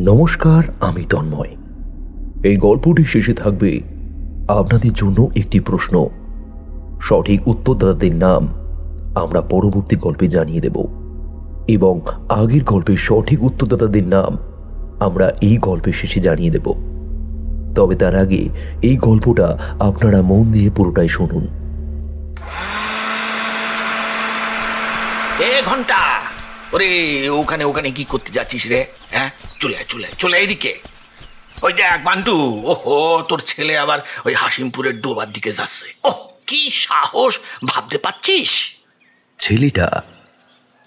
নমস্কার, আমি তন্ময়। এই গল্পটি শেষে থাকবে আপনাদের জন্য একটি প্রশ্ন। সঠিক উত্তরদাতাদের নাম আমরা পরবর্তী গল্পে জানিয়ে দেব এবং আগের গল্পের সঠিক উত্তরদাতাদের নাম আমরা এই গল্পের শেষে জানিয়ে দেব। তবে তার আগে এই গল্পটা আপনারা মন দিয়ে পুরোটাই শুনুন। ঘন্টা, ওরে ওখানে ওখানে কি করতে যাচ্ছিস রে? হ্যাঁ, চলে আয় চলে আয় চলে এদিকে। ওই দেখ বান্টু, ওহো তোর ছেলে আবার ওই হাসিমপুরের ডোবার দিকে যাচ্ছে। ওহ, কি সাহস ভাবতে পারছিস? ছেলেটা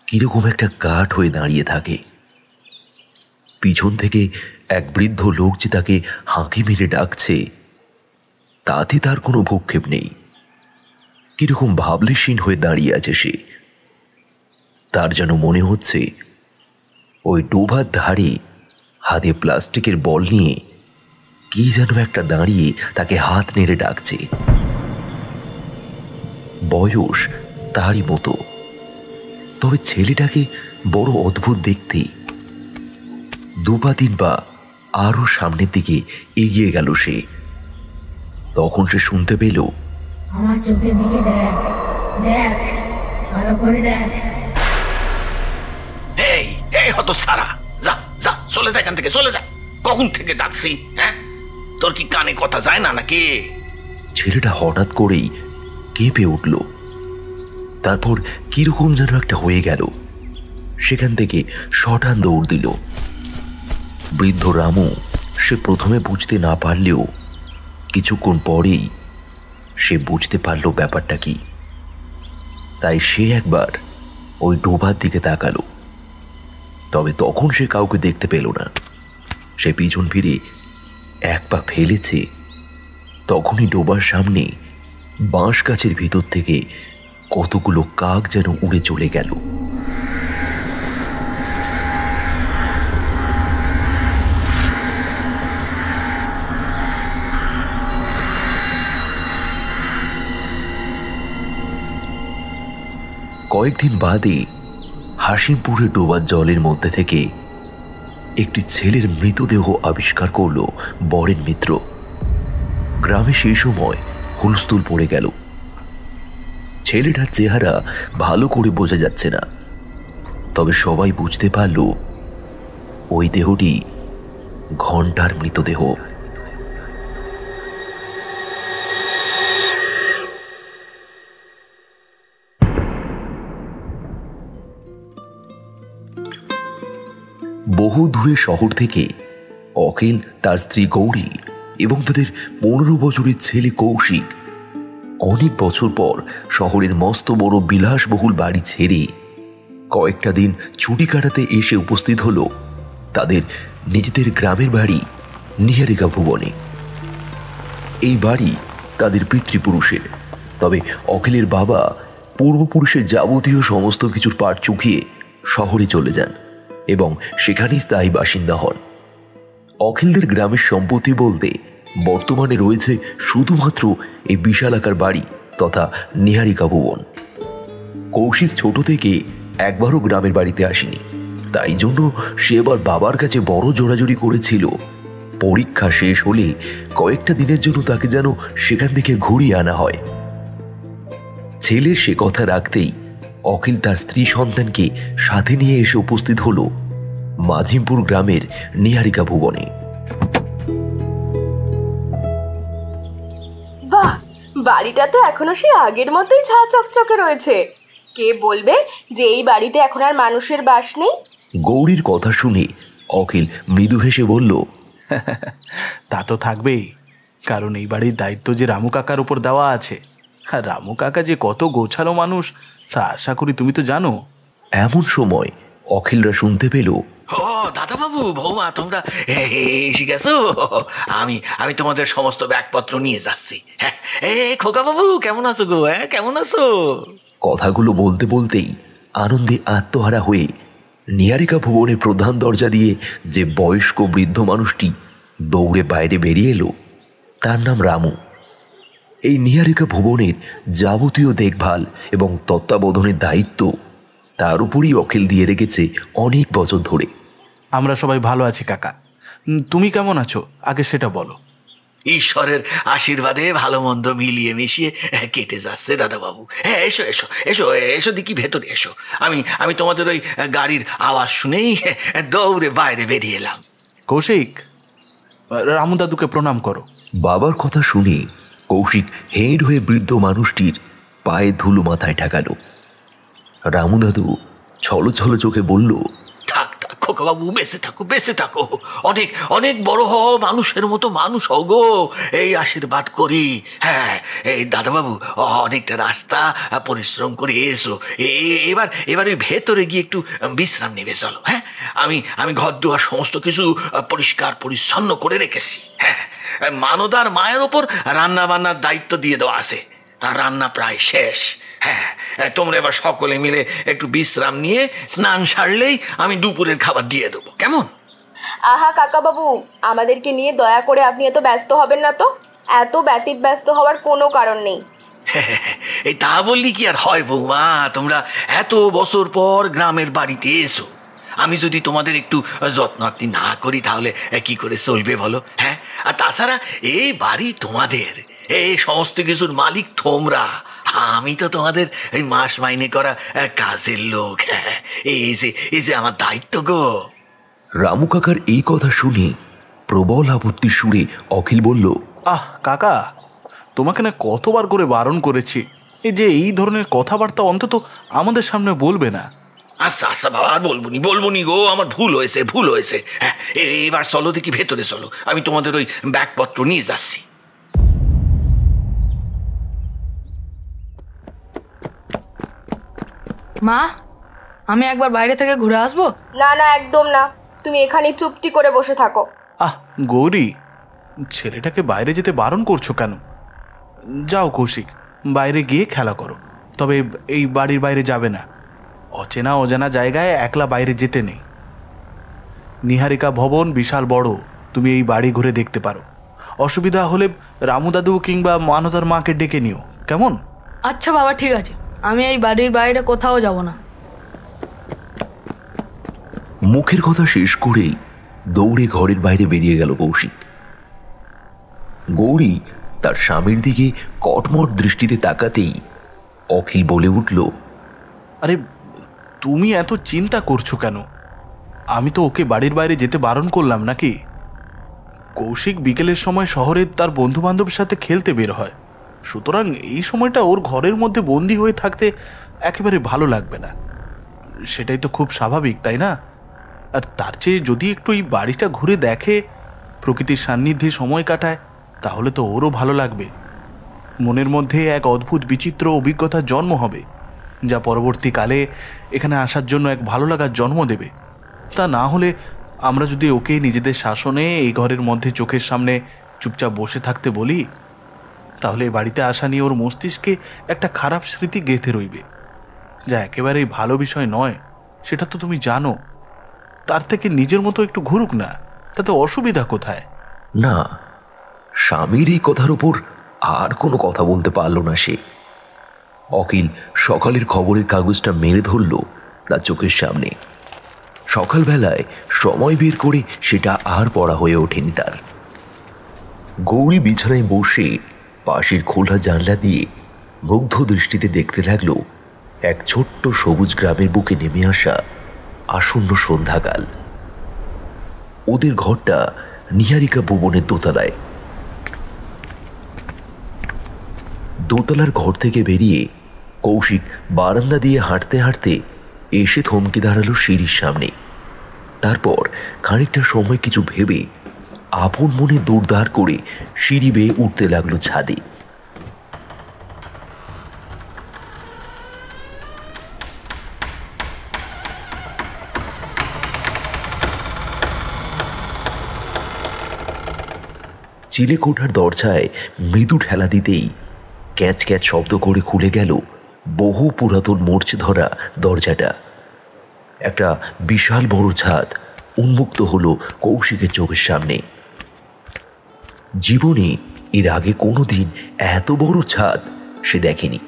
কিরকম একটা কাঠ হয়ে দাঁড়িয়ে থাকে। পিছন থেকে এক বৃদ্ধ লোক যে তাকে হাঁকি মেরে ডাকছে, তাতে তার কোনো ভূক্ষেপ নেই। কিরকম ভাবলেশীন হয়ে দাঁড়িয়ে আছে সে। তার যেন মনে হচ্ছে ওই ডোবার ধারে হাতে প্লাস্টিকের বল নিয়ে কি যেন একটা দাঁড়িয়ে তাকে হাত নেড়ে ডাকছে। বয়স তারই মতো, তবে ছেলেটাকে বড় অদ্ভুত দেখতে। দুপা তিন পা আরো সামনের দিকে এগিয়ে গেল সে। তখন সে শুনতে পেল, আমার চোখের দিকে দেখ, দেখ, ভালো করে দেখ। এই হতো সারা, যা যা চলে যা এখান থেকে, চলে যা। কখন থেকে ডাকছি? হ্যাঁ, তোর কি কানে কথা যায় না নাকি? ছেলেটা হঠাৎ করেই কেঁপে উঠল। তারপর কিরকম যেন একটা হয়ে গেল। সেখান থেকে শটান দৌড় দিল। বৃদ্ধ রামু সে প্রথমে বুঝতে না পারলেও কিছুক্ষণ পরেই সে বুঝতে পারল ব্যাপারটা কি। তাই সে একবার ওই ডোবার দিকে তাকালো। তবে তখন সে কাউকে দেখতে পেল না। সে পিছন ফিরে এক পা ফেলেছে, তখনই ডোবার সামনে বাঁশ গাছের ভিতর থেকে কতগুলো কাক যেন উড়ে চলে গেল। কয়েকদিন বাদে হাসিমপুরে ডোবার জলের মধ্যে থেকে একটি ছেলের মৃতদেহ আবিষ্কার করল বরেন মিত্র। গ্রামে সেই সময় হুলস্থুল পড়ে গেল। ছেলেটার চেহারা ভালো করে বোঝা যাচ্ছে না, তবে সবাই বুঝতে পারল ওই দেহটি ঘণ্টার মৃতদেহ। বহু দূরে শহর থেকে অখিল, তার স্ত্রী গৌরী এবং তাদের 15 বছরের ছেলে কৌশিক অনেক বছর পর শহরের মস্ত বড় বিলাসবহুল বাড়ি ছেড়ে কয়েকটা দিন ছুটি কাটাতে এসে উপস্থিত হলো তাদের নিজেদের গ্রামের বাড়ি নিহারিকা ভুবনে। এই বাড়ি তাদের পিতৃপুরুষের, তবে অখিলের বাবা পূর্বপুরুষের যাবতীয় সমস্ত কিছুর পাট চুকিয়ে শহরে চলে যান এবং সেখানেই স্থায়ী বাসিন্দা হন। অখিলদের গ্রামের সম্পত্তি বলতে বর্তমানে রয়েছে শুধুমাত্র এই বিশালাকার বাড়ি তথা নিহারিকা ভুবন। কৌশিক ছোট থেকে একবারও গ্রামের বাড়িতে আসেনি, তাই জন্য সে এবার বাবার কাছে বড় জোরাজুরি করেছিল পরীক্ষা শেষ হলে কয়েকটা দিনের জন্য তাকে যেন সেখান থেকে ঘুরিয়ে আনা হয়। ছেলের সে কথা রাখতেই অখিল তার স্ত্রী সন্তানকে সাথে নিয়ে এসে উপস্থিত হলো মাঝিমপুর গ্রামের নিহারিকা ভুবনে। বাহ, বাড়িটা তো এখনো সেই আগের মতোই ঝা চকচকে রয়েছে। কে বলবে যে এই বাড়িতে এখন আর মানুষের বাস নেই? গৌরীর কথা শুনে অখিল মৃদু হেসে বলল, তা তো থাকবেই, কারণ এই বাড়ির দায়িত্ব যে রামু কাকার উপর দেওয়া আছে। আর রামু কাকা যে কত গোছালো মানুষ তা আশা করি তুমি তো জানো। এমন সময় অখিলরা শুনতে পেল, ও দাদা বাবু, বৌমা, তোমরা এসে গেছো? আমি তোমাদের সমস্ত ব্যাগপত্র নিয়ে যাচ্ছি। হ্যাঁ, খোকা বাবু কেমন আছো গো? হ্যাঁ, কেমন আছো? কথাগুলো বলতে বলতেই আনন্দে আত্মহারা হয়ে নিহারিকা ভুবনের প্রধান দরজা দিয়ে যে বয়স্ক বৃদ্ধ মানুষটি দৌড়ে বাইরে বেরিয়ে এলো, তার নাম রামু। এই নিহারিকা ভুবনের যাবতীয় দেখভাল এবং তত্ত্বাবধানের দায়িত্ব তার উপরই অখিল দিয়ে রেখেছে অনেক বছর ধরে। আমরা সবাই ভালো আছি কাকা। তুমি কেমন আছো আগে সেটা বলো। ঈশ্বরের আশীর্বাদে ভালো মন্দ মিলিয়ে মিশিয়ে কেটে যাচ্ছে দাদাবাবু। হ্যাঁ, এসো এসো এসো এসো দেখি, ভেতরে এসো। আমি তোমাদের ওই গাড়ির আওয়াজ শুনেই দৌড়ে বাইরে বেরিয়ে এলাম। কৌশিক, রামু দাদুকে প্রণাম করো। বাবার কথা শুনে কৌশিক হেঁট হয়ে বৃদ্ধ মানুষটির পায়ে ধুলো মাথায় ঠেকালো। রামু দাদু ছলো ছলো চোখে বলল, থাক থাক খোকাবাবু, বেঁচে থাকো বেঁচে থাকো, অনেক অনেক বড় হও, মানুষের মতো মানুষ হও গো, এই আশীর্বাদ করি। হ্যাঁ, এই দাদাবাবু অনেকটা রাস্তা পরিশ্রম করে এসো, এবার ওই ভেতরে গিয়ে একটু বিশ্রাম নেবে চলো। হ্যাঁ, আমি ঘর দুয়ার সমস্ত কিছু পরিষ্কার পরিচ্ছন্ন করে রেখেছি। হ্যাঁ, মানদার মায়ের ওপর রান্না বান্নার দায়িত্ব দিয়ে দেওয়া আছে, তার রান্না প্রায় শেষ। হ্যাঁ, তোমরা এবার সকলে মিলে একটু বিশ্রাম নিয়ে স্নান সারলেই আমি দুপুরের খাবার দিয়ে দেবো, কেমন? আহা কাকা বাবু, আমাদেরকে নিয়ে দয়া করে আপনি এত ব্যস্ত হবেন না তো। এত ব্যতিব্যস্ত হওয়ার কোনো কারণ নেই। এই তা বললি কি আর হয় বৌমা, তোমরা এত বছর পর গ্রামের বাড়িতে এসো, আমি যদি তোমাদের একটু যত্ন আত্তি না করি তাহলে কি করে চলবে বলো? হ্যাঁ, আর তাছাড়া এই বাড়ি তোমাদের, এই সমস্ত কিছুর মালিক তোমরা, আমি তো তোমাদের এই মাস মাইনে করা কাজের লোক। হ্যাঁ, এই যে আমার দায়িত্ব গো। রামু কাকার এই কথা শুনে প্রবল আপত্তি সুরে অখিল বলল, আহ কাকা, তোমাকে না কতবার করে বারণ করেছি এই যে এই ধরনের কথাবার্তা অন্তত আমাদের সামনে বলবে না। আচ্ছা আচ্ছা বাবা, আর বলবনি গো, আমার ভুল হয়েছে। হ্যাঁ, এবার চলো দেখি ভেতরে চলো, আমি তোমাদের ওই ব্যাগপত্র নিয়ে যাচ্ছি। মা, আমি একবার বাইরে থেকে ঘুরে আসবো? না না, একদম না, তুমি এখানে চুপটি করে বসে থাকো। আহ গৌরী, ছেলেটাকে বাইরে যেতে বারণ করছো কেন? যাও কৌশিক, বাইরে গিয়ে খেলা করো, তবে এই বাড়ির বাইরে যাবে না। অচেনা অজানা জায়গায় একলা বাইরে যেতে নেই। নিহারিকা ভবন বিশাল বড়, তুমি এই বাড়ি ঘুরে দেখতে পারো। অসুবিধা হলে রামু দাদু কিংবা মানদার মাকে ডেকে নিও, কেমন? আচ্ছা বাবা, ঠিক আছে, আমি এই বাড়ির বাইরে কোথাও যাব না। মুখের কথা শেষ করেই দৌড়ে ঘরের বাইরে বেরিয়ে গেল কৌশিক। গৌরী তার স্বামীর দিকে কটমট দৃষ্টিতে তাকাতেই অখিল বলে উঠল, আরে তুমি এত চিন্তা করছো কেন? আমি তো ওকে বাড়ির বাইরে যেতে বারণ করলাম নাকি? কৌশিক বিকেলের সময় শহরে তার বন্ধু বান্ধবের সাথে খেলতে বের হয়, সুতরাং এই সময়টা ওর ঘরের মধ্যে বন্দি হয়ে থাকতে একেবারে ভালো লাগবে না। সেটাই তো খুব স্বাভাবিক, তাই না? আর তার চেয়ে যদি একটু এই বাড়িটা ঘুরে দেখে, প্রকৃতির সান্নিধ্যে সময় কাটায়, তাহলে তো ওরও ভালো লাগবে। মনের মধ্যে এক অদ্ভুত বিচিত্র অভিজ্ঞতার জন্ম হবে, যা পরবর্তীকালে এখানে আসার জন্য এক ভালো লাগার জন্ম দেবে। তা না হলে আমরা যদি ওকে নিজেদের শাসনে এই ঘরের মধ্যে চোখের সামনে চুপচাপ বসে থাকতে বলি, তাহলে এই বাড়িতে আসা নিয়ে ওর মস্তিষ্কে একটা খারাপ স্মৃতি গেঁথে রইবে, যা একেবারেই ভালো বিষয় নয়, সেটা তো তুমি জানো। তার থেকে নিজের মতো একটু ঘুরুক না, তাতে অসুবিধা কোথায়? না, স্বামীর এই কথার উপর আর কোনো কথা বলতে পারল না সে। অখিল সকালের খবরের কাগজটা মেলে ধরল তার চোখের সামনে। সকালবেলায় সময় বের করে সেটা আর পড়া হয়ে ওঠেনি তার। গৌরী বিছানায় বসে পাশের খোলা জানলা দিয়ে মুগ্ধ দৃষ্টিতে দেখতে লাগলো এক ছোট্ট সবুজ গ্রামের বুকে নেমে আসা আসন্ন সন্ধ্যাকাল। ওদের ঘরটা নিহারিকা ভবনের দোতলায়। দোতলার ঘর থেকে বেরিয়ে কৌশিক বারান্দা দিয়ে হাঁটতে হাঁটতে এসে থমকে দাঁড়ালো সিঁড়ির সামনে। তারপর খানিকটা সময় কিছু ভেবে আপন মনে দৌড়দাড় করে সিঁড়ি বেয়ে উঠতে লাগলো ছাদে। চিলেকোঠার দরজায় মৃদু ঠেলা দিতেই ক্যাচ ক্যাচ শব্দ করে খুলে গেল বহু পুরাতন মরচে ধরা দরজাটা। একটা বিশাল বড় ছাদ উন্মুক্ত হলো কৌশিকের চোখের সামনে। জীবনে এর আগে কোনোদিন এত বড় ছাদ সে দেখেনি।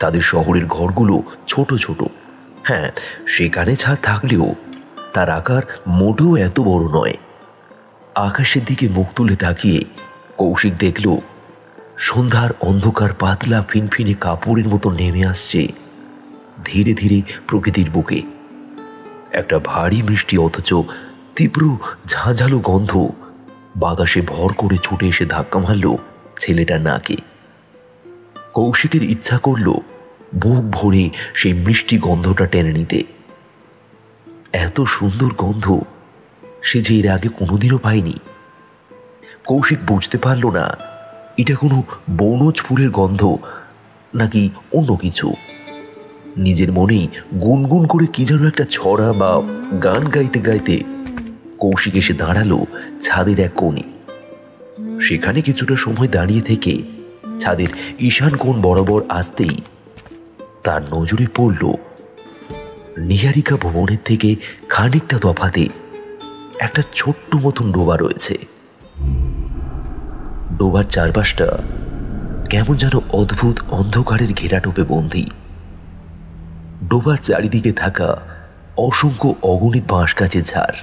তাদের শহরের ঘরগুলো ছোট ছোট, হ্যাঁ সেখানে ছাদ থাকলেও তার আকার মোটেও এত বড় নয়। আকাশের দিকে মুখ তুলে তাকিয়ে কৌশিক দেখল সন্ধ্যার অন্ধকার পাতলা ফিনফিনে কাপড়ের মতো নেমে আসছে ধীরে ধীরে প্রকৃতির বুকে। একটা ভারী মিষ্টি অথচ তীব্র ঝাঁঝালো গন্ধ বাতাসে ভর করে ছুটে এসে ধাক্কা মারল ছেলেটার নাকে। কৌশিকের ইচ্ছা করল বুক ভরে সেই মিষ্টি গন্ধটা টেনে নিতে। এত সুন্দর গন্ধ সে যে এর আগে কোনোদিনও পায়নি। কৌশিক বুঝতে পারল না এটা কোনো বনজ ফুলের গন্ধ নাকি অন্য কিছু। নিজের মনেই গুনগুন করে কি যেন একটা ছড়া বা গান গাইতে গাইতে কৌশিক এসে দাঁড়ালো ছাদের এক কোণে। সেখানে কিছুটা সময় দাঁড়িয়ে থেকে ছাদের ঈশান কোণ বরাবর আসতেই তার নজরে পড়ল নিহারিকা ভবনের থেকে খানিকটা তফাতে একটা ছোট্ট মতন ডোবা রয়েছে। ডোবার চারপাশটা কেমন যেন অদ্ভুত অন্ধকারের ঘেরাটোপে বন্দী। ডোবার চারিদিকে থাকা অসংখ্য অগণিত বাঁশ গাছের ঝাড়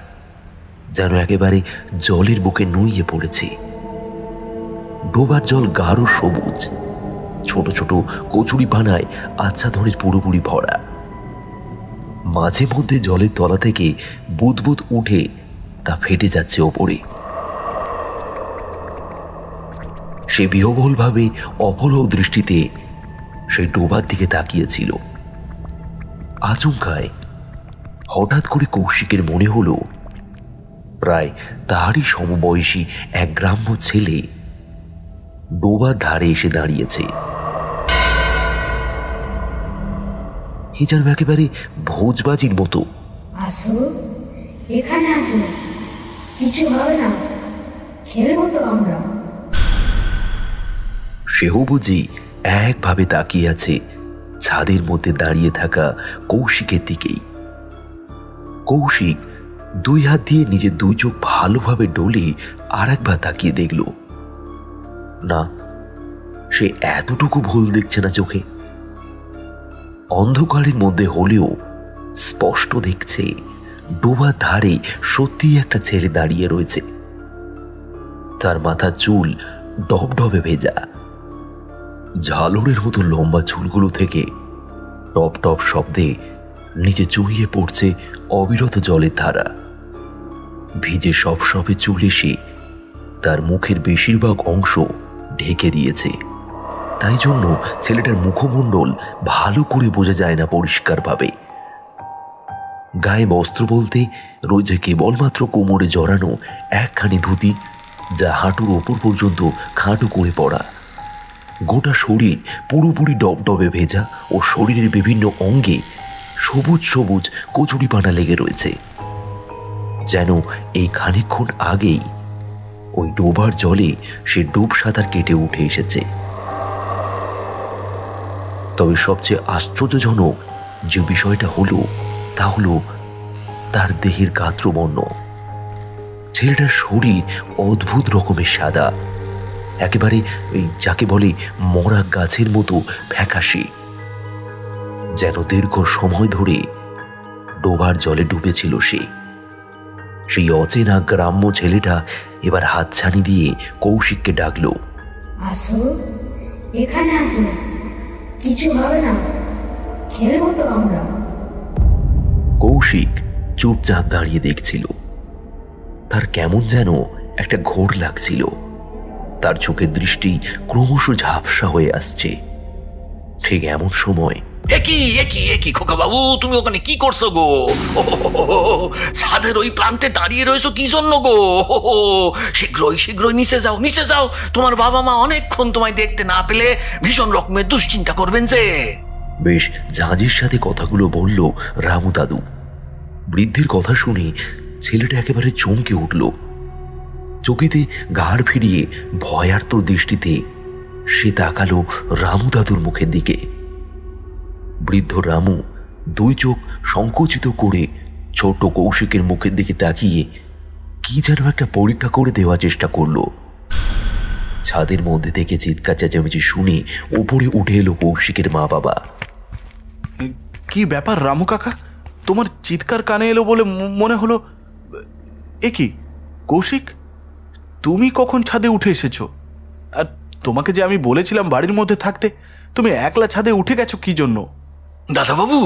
যেন একেবারে জলের বুকে নুইয়ে পড়েছে। ডোবার জল গাঢ় সবুজ, ছোট ছোট কচুরি পানায় আচ্ছাদনের পুরোপুরি ভরা। মাঝে মধ্যে জলের তলা থেকে বুদবুদ উঠে তা ফেটে যাচ্ছে ওপরে। সে বিহবলভাবে অপলক দৃষ্টিতে সেই ডোবার দিকে তাকিয়েছিল। আচমকায় হঠাৎ করে কৌশিকের মনে হলো প্রায় তারই সমবয়সী এক গ্রাম্য ছেলে ডোবার ধারে এসে দাঁড়িয়েছে। এ যেন একেবারে ভোজবাজির মতো। আসো, এখানে আসো, কিছু হবে না, খেলবো তো আমরা। সেও বুঝি একভাবে তাকিয়ে আছে ছাদের মধ্যে দাঁড়িয়ে থাকা কৌশিকের দিকেই। কৌশিক দুই হাত দিয়ে নিজের দুই চোখ ভালোভাবে ডলে আর একবার তাকিয়ে দেখল না, সে এতটুকু ভুল দেখছে না চোখে। অন্ধকারের মধ্যে হলেও স্পষ্ট দেখছে ডোবার ধারে সত্যি একটা ছেলে দাঁড়িয়ে রয়েছে। তার মাথার চুল ডবডবে ভেজা, ঝালরের মতো লম্বা চুলগুলো থেকে টপ টপ শব্দে নিচে চুইয়ে পড়ছে অবিরত জলের ধারা। ভিজে সবে চুল এসে তার মুখের বেশিরভাগ অংশ ঢেকে দিয়েছে। তাই জন্য ছেলেটার মুখমণ্ডল ভালো করে বোঝা যায় না পরিষ্কারভাবে। গায়ে বস্ত্র বলতে রয়েছে কেবলমাত্র কোমরে জড়ানো একখানি ধুতি, যা হাঁটুর ওপর পর্যন্ত খাটো করে পড়া। গোটা শরীর পুরোপুরি ডবডবে ভেজা ও শরীরের বিভিন্ন অঙ্গে সবুজ সবুজ কচুরিপানা লেগে রয়েছে, যেন এই খানিকক্ষণ আগেই ওই ডোবার জলে সে ডুব সাঁতার কেটে উঠে এসেছে। তবে সবচেয়ে আশ্চর্যজনক যে বিষয়টা হলো তা হলো তার দেহের গাত্রবর্ণ। ছেলেটার শরীর অদ্ভুত রকমের সাদা, একেবারে যাকে বলে মরা গাছের মতো ফ্যাকাশে, যেন দীর্ঘ সময় ধরে ডোবার জলে ডুবেছিল সে। সেই অচেনা গ্রাম্য ছেলেটা এবার হাতছানি দিয়ে কৌশিককে ডাকলো, আসো, এখানে আসো, কিছু হবে না, খেলবো তো আমরা। কৌশিক চুপচাপ দাঁড়িয়ে দেখছিল। তার কেমন যেন একটা ঘোর লাগছিল। তার চোখের দৃষ্টি ক্রমশ ঝাপসা হয়ে আসছে। ঠিক এমন সময় একই খোকা বাবু, তুমি ওখানে কি করছো গো? ছাদের ওই প্রান্তে দাঁড়িয়ে রয়েছো কি জন্য গো? শীঘ্রই নিচে যাও। তোমার বাবা মা অনেকক্ষণ তোমায় দেখতে না পেলে ভীষণ রকমের দুশ্চিন্তা করবেন যে। বেশ ঝাঁঝের সাথে কথাগুলো বলল রামু দাদু। বৃদ্ধের কথা শুনে ছেলেটা একেবারে চমকে উঠল। চোখেতে ঘাড় ফিরিয়ে ভয়ার্ত দৃষ্টিতে সে তাকালো রামু দাদুর মুখের দিকে। বৃদ্ধ রামু দুই চোখ সংকুচিত করে ছোট কৌশিকের মুখের দিকে তাকিয়ে কি যেন একটা পরীক্ষা করে দেওয়ার চেষ্টা করল। ছাদের মধ্যে থেকে চিৎকার চেঁচামেচি শুনে উপরে উঠে এলো কৌশিকের মা বাবা। কি ব্যাপার রামু কাকা, তোমার চিৎকার কানে এলো বলে মনে হলো। এ কি কৌশিক, তুমি কখন ছাদে উঠে এসেছো? আর তোমাকে যে আমি বলেছিলাম বাড়ির মধ্যে থাকতে, তুমি একলা ছাদে উঠে গেছো কি জন্য? দাদাবাবু,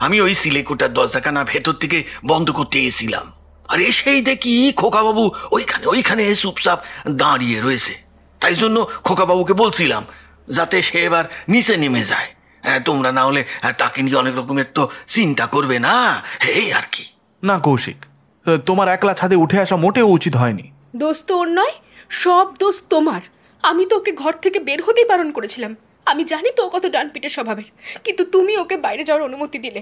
আমি ওই সিলেকোটার দরজাখানা ভেতর থেকে বন্ধ করতে এসেছিলাম, আর এসেই দেখি খোকাবাবু ওইখানে চুপচাপ দাঁড়িয়ে রয়েছে। তাই জন্য খোকাবাবুকে বলছিলাম যাতে সে এবার নিচে নেমে যায়। তোমরা না হলে তাকে নিয়ে অনেক রকমের তো চিন্তা করবে না, এই আর কি। না কৌশিক, তোমার একলা ছাদে উঠে আসা মোটেও উচিত হয়নি। দোষ তো ওর নয়, সব দোষ তোমার। আমি তো ওকে ঘর থেকে বের হতেই বারণ করেছিলাম। আমি জানি তো ও কত ডানপিটে স্বভাবের, কিন্তু তুমি ওকে বাইরে যাওয়ার অনুমতি দিলে।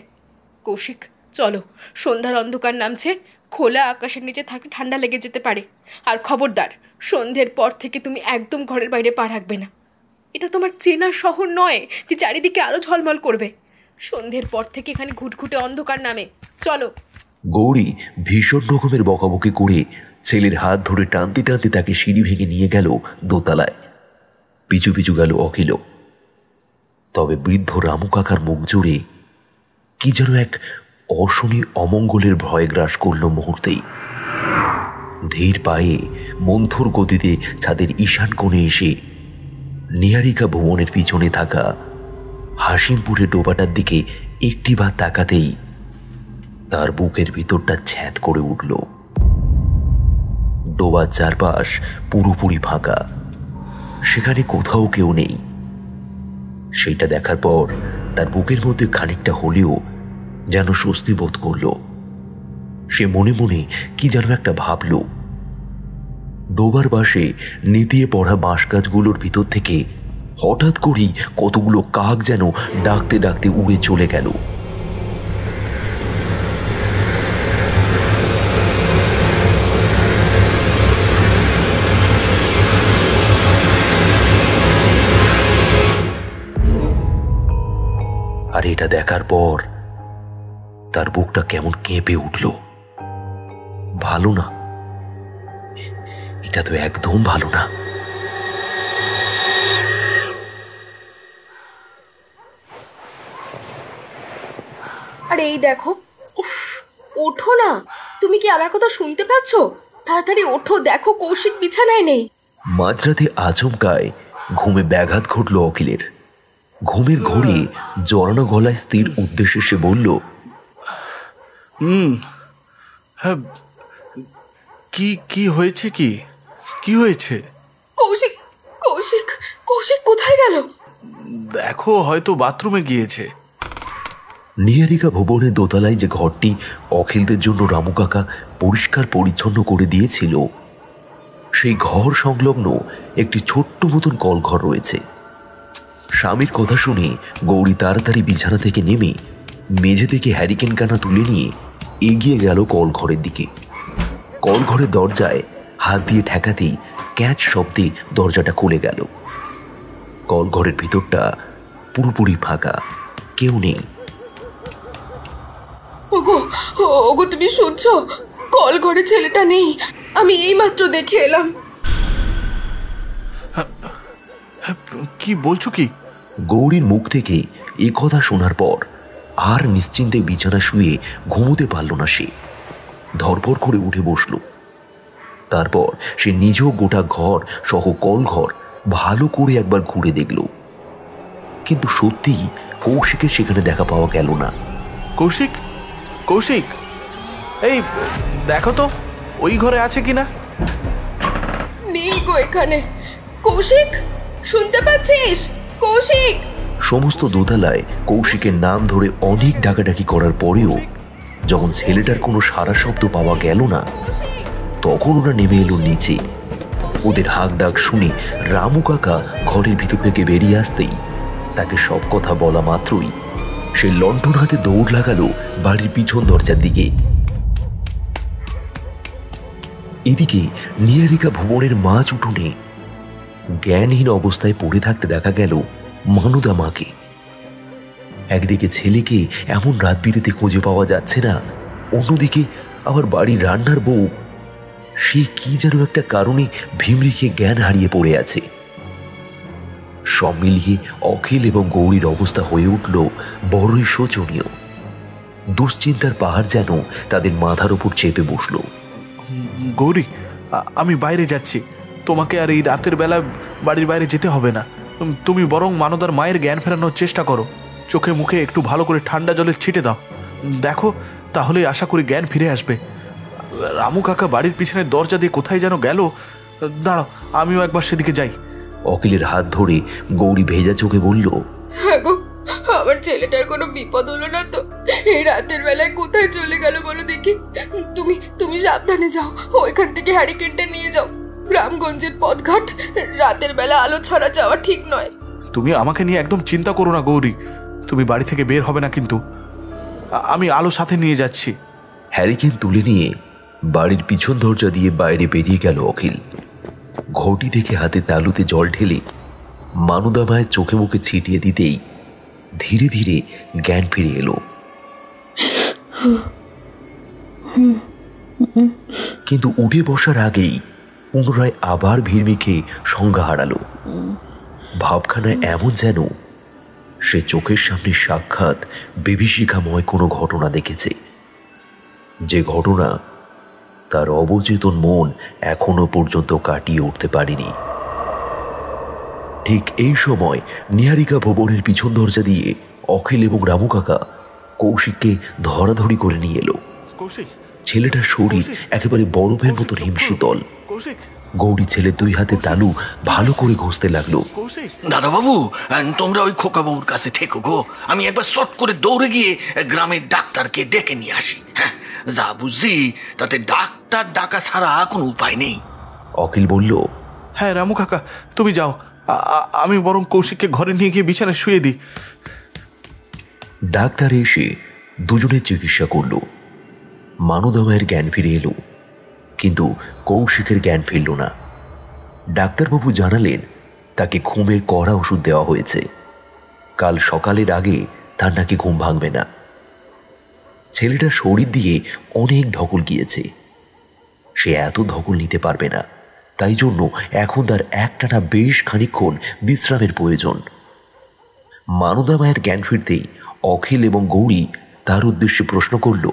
কৌশিক, চলো, সন্ধ্যার অন্ধকার নামছে, খোলা আকাশের নিচে থাকলে ঠান্ডা লেগে যেতে পারে। আর খবরদার, সন্ধ্যের পর থেকে তুমি একদম ঘরের বাইরে পা রাখবে না। এটা তোমার চেনা শহর নয় যে চারিদিকে আলো ঝলমল করবে। সন্ধ্যের পর থেকে এখানে ঘুটঘুটে অন্ধকার নামে। চলো। গৌরী ভীষণ রকমের বকাবকি করে ছেলের হাত ধরে টানতে টানতে তাকে সিঁড়ি ভেঙে নিয়ে গেল দোতলায়। পিছু পিছু গেল অখিল। তবে বৃদ্ধ রামু কাকার মুখ জুড়ে কি যেন এক অশনি অমঙ্গলের ভয় গ্রাস করল মুহূর্তেই। ধীর পায়ে মন্থর গতিতে ছাদের ঈশান কোণে এসে নিহারিকা ভুবনের পিছনে থাকা হাসিমপুরের ডোবাটার দিকে একটিবার তাকাতেই তার বুকের ভিতরটা ছ্যাঁত করে উঠল। ডোবার চারপাশ পুরোপুরি ফাঁকা, সেখানে কোথাও কেউ নেই। সেইটা দেখার পর তার বুকের মধ্যে খানিকটা হলেও যেন স্বস্তি বোধ করল। সে মনে মনে কি যেন একটা ভাবল। ডোবার বাসে নেতিয়ে পড়া বাঁশ গাছগুলোর ভিতর থেকে হঠাৎ করেই কতগুলো কাক যেন ডাকতে ডাকতে উড়ে চলে গেল। আর এটা দেখার পর তার বুকটা কেমন কেঁপে উঠল। ভালো না, এটা তো একদম ভালো না। আর এই দেখো, উফ, ওঠো না। তুমি কি আমার কথা শুনতে পাচ্ছ? তাড়াতাড়ি ওঠো, দেখো কৌশিক বিছানায় নেই। মাঝরাতে আচমকায় ঘুমে ব্যাঘাত ঘটল অখিলের। ঘুমের ঘোরে জড়ানো গলায় স্থির উদ্দেশ্যে সে বলল, হ্যাঁ, কি হয়েছে? কি হয়েছে? কৌশিক কৌশিক কৌশিক কোথায় গেল? দেখো, হয়তো বাথরুমে গিয়েছে। নিহারিকা ভুবনের দোতলায় যে ঘরটি অখিলদের জন্য রামু কাকা পরিষ্কার পরিচ্ছন্ন করে দিয়েছিল, সেই ঘর সংলগ্ন একটি ছোট্ট মতন কলঘর রয়েছে। স্বামীর কথা শুনে গৌরী তাড়াতাড়ি বিছানা থেকে নেমে মেঝে থেকে হ্যারিকেন কানা তুলে নিয়ে এগিয়ে গেল কলঘরের দিকে। কলঘরের দরজায় হাত দিয়ে ঠেকাতেই ক্যাচ শব্দে দরজাটা খুলে গেল। কলঘরের ভিতরটা পুরোপুরি ফাঁকা, কেউ নেই। ওগো ওগো, তুমি শুনছো? কল ঘরে ছেলেটা নেই। আমি এইমাত্র দেখে এলাম। কি বলছো কি? গৌরীর মুখ থেকে এ কথা শোনার পর আর নিশ্চিন্তে বিছানা শুয়ে ঘুমোতে পারল না সে। ধরপর করে উঠে বসল। তারপর সে নিজেও গোটা ঘর সহ কলঘর ভালো করে একবার ঘুরে দেখল, কিন্তু সত্যিই কৌশিকের সেখানে দেখা পাওয়া গেল না। কৌশিক, কৌশিক, এই দেখো তো ওই ঘরে আছে কিনা। নেই গো এখানে। কৌশিক, শুনতে পাচ্ছিস? কৌশিক! সমস্ত দোতলায় কৌশিকের নাম ধরে অনেক ডাকাডাকি করার পরেও যখন ছেলেটার কোনো সারা শব্দ পাওয়া গেল না, তখন ওরা নেমে এলো নিচে। ওদের হাঁক ডাক শুনে রামু কাকা ঘরের ভিতর থেকে বেরিয়ে আসতেই তাকে সব কথা বলা মাত্রই সে লণ্ঠন হাতে দৌড় লাগালো বাড়ির পিছন দরজার দিকে। এদিকে নিহারিকা ভুবনের মাঝ উঠোনে জ্ঞানহীন অবস্থায় পড়ে থাকতে দেখা গেল মানুদা মাকে। একদিকে ছেলেকে এমন রাত বিরেতে খুঁজে পাওয়া যাচ্ছে না, অন্যদিকে আবার বাড়ির রান্নার বউ সে কি যেন একটা কারণে ভিমড়ি খেয়ে জ্ঞান হারিয়ে পড়ে আছে। সব মিলিয়ে অখিল এবং গৌরীর অবস্থা হয়ে উঠল বড়ই শোচনীয়। দুশ্চিন্তার পাহাড় যেন তাদের মাথার উপর চেপে বসল। গৌরী, আমি বাইরে যাচ্ছি, তোমাকে আর এই রাতের বেলা বাড়ির বাইরে যেতে হবে না। তুমি বরং মানদার মায়ের জ্ঞান ফেরানোর চেষ্টা করো, চোখে মুখে একটু ভালো করে ঠান্ডা জলের ছিটে দাও, দেখো তাহলে আশা করি জ্ঞান ফিরে আসবে। রামু কাকা বাড়ির পিছনের দরজা দিয়ে কোথায় যেন গেল, দাঁড়াও আমিও একবার সেদিকে যাই। অখিলের হাত ধরে গৌরী ভেজা চোখে বলল, হ্যাঁ গো, আমার ছেলেটার কোনো বিপদ হলো না তো? এই রাতের বেলায় কোথায় চলে গেল বলো দেখি। তুমি সাবধানে যাও, ওইখান থেকে হ্যারিকেনটা নিয়ে যাও। গ্রামগঞ্জের পথঘাট রাতের বেলা আলো ছাড়া যাওয়া ঠিক নয়। তুমি আমাকে নিয়ে একদম চিন্তা করো না গৌরী, তুমি বাড়ি থেকে বের হবে না কিন্তু, আমি আলো সাথে নিয়ে যাচ্ছি। হ্যারিকেন তুলে নিয়ে বাড়ির পিছন দরজা দিয়ে বাইরে বেরিয়ে গেল অখিল। ঘটি থেকে হাতে তালুতে জল ঢেলে মানদা মায়ের চোখে মুখে ছিটিয়ে দিতেই ধীরে ধীরে জ্ঞান ফিরে এলো। কিন্তু উঠে বসার আগেই পুনরায় আবার ভিড়মিখে সংজ্ঞা হারালো। ভাবখানা এমন যেন সে চোখের সামনে সাক্ষাৎ বিভীষিকাময় কোনো ঘটনা দেখেছে, যে ঘটনা তার অবচেতন মন এখনো পর্যন্ত কাটিয়ে উঠতে পারেনি। ঠিক এই সময় নিহারিকা ভবনের পিছন দরজা দিয়ে অখিল এবং রামু কাকা কৌশিককে ধরাধরি করে নিয়ে এলো। ছেলেটার শরীর একেবারে বরফের মতো হিমশীতল। গৌরী ছেলে দুই হাতে তালু ভালো করে ঘষতে লাগলো। দাদা বাবু, তোমরা ওই খোকা বাবুর কাছে থেকো গো, আমি একবার শর্ট করে দৌড়ে গিয়ে গ্রামের ডাক্তারকে ডেকে নিয়ে আসি। হ্যাঁ, যা বুঝছি তাতে ডাক্তার ডাকা ছাড়া কোনো উপায় নেই। অখিল বলল, হ্যাঁ রামু কাকা তুমি যাও, আমি বরং কৌশিককে ঘরে নিয়ে গিয়ে বিছানায় শুয়ে দিই। ডাক্তার এসে দুজনের চিকিৎসা করল। মানদা মায়ের জ্ঞান ফিরে এলো, কিন্তু কৌশিকের জ্ঞান ফিরল না। ডাক্তারবাবু জানালেন তাকে ঘুমের কড়া ওষুধ দেওয়া হয়েছে, কাল সকালের আগে তার নাকি ঘুম ভাঙবে না। ছেলেটার শরীর দিয়ে অনেক ধকল গিয়েছে, সে এত ধকল নিতে পারবে না, তাই জন্য এখন তার একটানা বেশ খানিকক্ষণ বিশ্রামের প্রয়োজন। মানদা মায়ের জ্ঞান ফিরতেই অখিল এবং গৌরী তার উদ্দেশ্যে প্রশ্ন করল,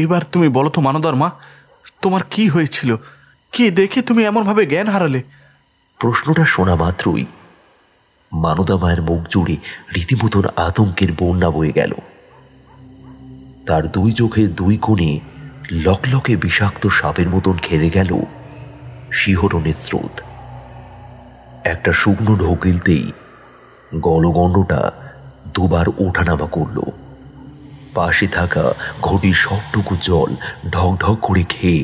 এবার তুমি বলো তো মানদার মা, তোমার কি হয়েছিল? কি দেখে তুমি এমনভাবে জ্ঞান হারালে? প্রশ্নটা শোনা মাত্রই মানদা মায়ের মুখ জুড়ে রীতিমতন আতঙ্কের বন্যা বয়ে গেল। তার দুই চোখের দুই কোণে লকলকে বিষাক্ত সাপের মতন খেলে গেল শিহরণের স্রোত। একটা শুকনো ঢোক গিলতেই গলগণ্ডটা দুবার ওঠানামা করল। পাশে থাকা ঘটির সবটুকু জল ঢক ঢক করে খেয়ে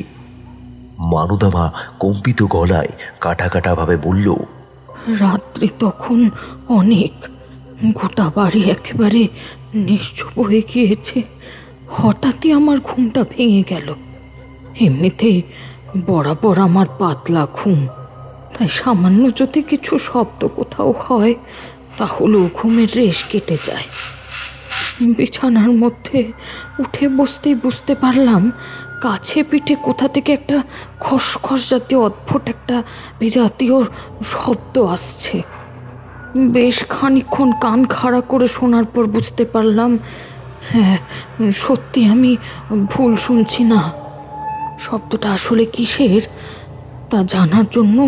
মানদামা কম্পিত গলায় কাটা কাটা ভাবে বলল, রাত্রি তখন অনেক, গোটা বাড়ি একেবারে নিশ্চুপ হয়ে গিয়েছে। হঠাৎই আমার ঘুমটা ভেঙে গেল। এমনিতে বরাবর আমার পাতলা ঘুম, তাই সামান্য যদি কিছু শব্দ কোথাও হয় তাহলেও ঘুমের রেশ কেটে যায়। বিছানার মধ্যে উঠে বসতেই বুঝতে পারলাম কাছে পিঠে কোথা থেকে একটা খসখস জাতীয় অদ্ভুত একটা বিজাতীয় শব্দ আসছে। বেশ খানিকক্ষণ কান খাড়া করে শোনার পর বুঝতে পারলাম, হ্যাঁ সত্যি আমি ভুল শুনছি না। শব্দটা আসলে কিসের তা জানার জন্য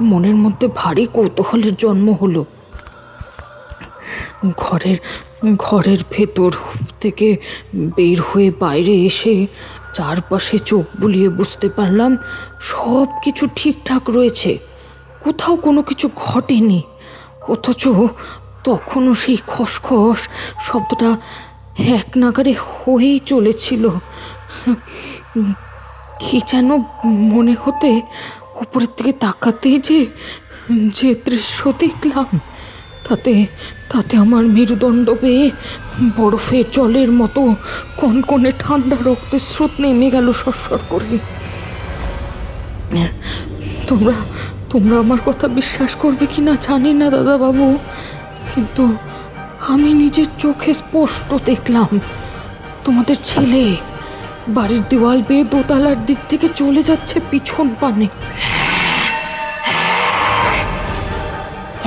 মনের মধ্যে ভারী কৌতূহলের জন্ম হলো। ঘরের ভেতর থেকে বের হয়ে বাইরে এসে চারপাশে চোখ বুলিয়ে বুঝতে পারলাম সব কিছু ঠিকঠাক রয়েছে, কোথাও কোনো কিছু ঘটেনি। অথচ তখনও সেই খসখস শব্দটা এক নাগারে হয়েই চলেছিল। কি যেন মনে হতে উপরের দিকে তাকাতেই যে দৃশ্য দেখলাম তাতে আমার মেরুদণ্ড বেয়ে বরফের জলের মতো কনকনে ঠান্ডা রক্তের স্রোত নেমে গেল সরসর করে। তোমরা আমার কথা বিশ্বাস করবে কি না জানি না দাদা বাবু, কিন্তু আমি নিজের চোখে স্পষ্ট দেখলাম তোমাদের ছেলে বাড়ির দেওয়াল বেয়ে দোতলার দিক থেকে চলে যাচ্ছে পিছন পানে।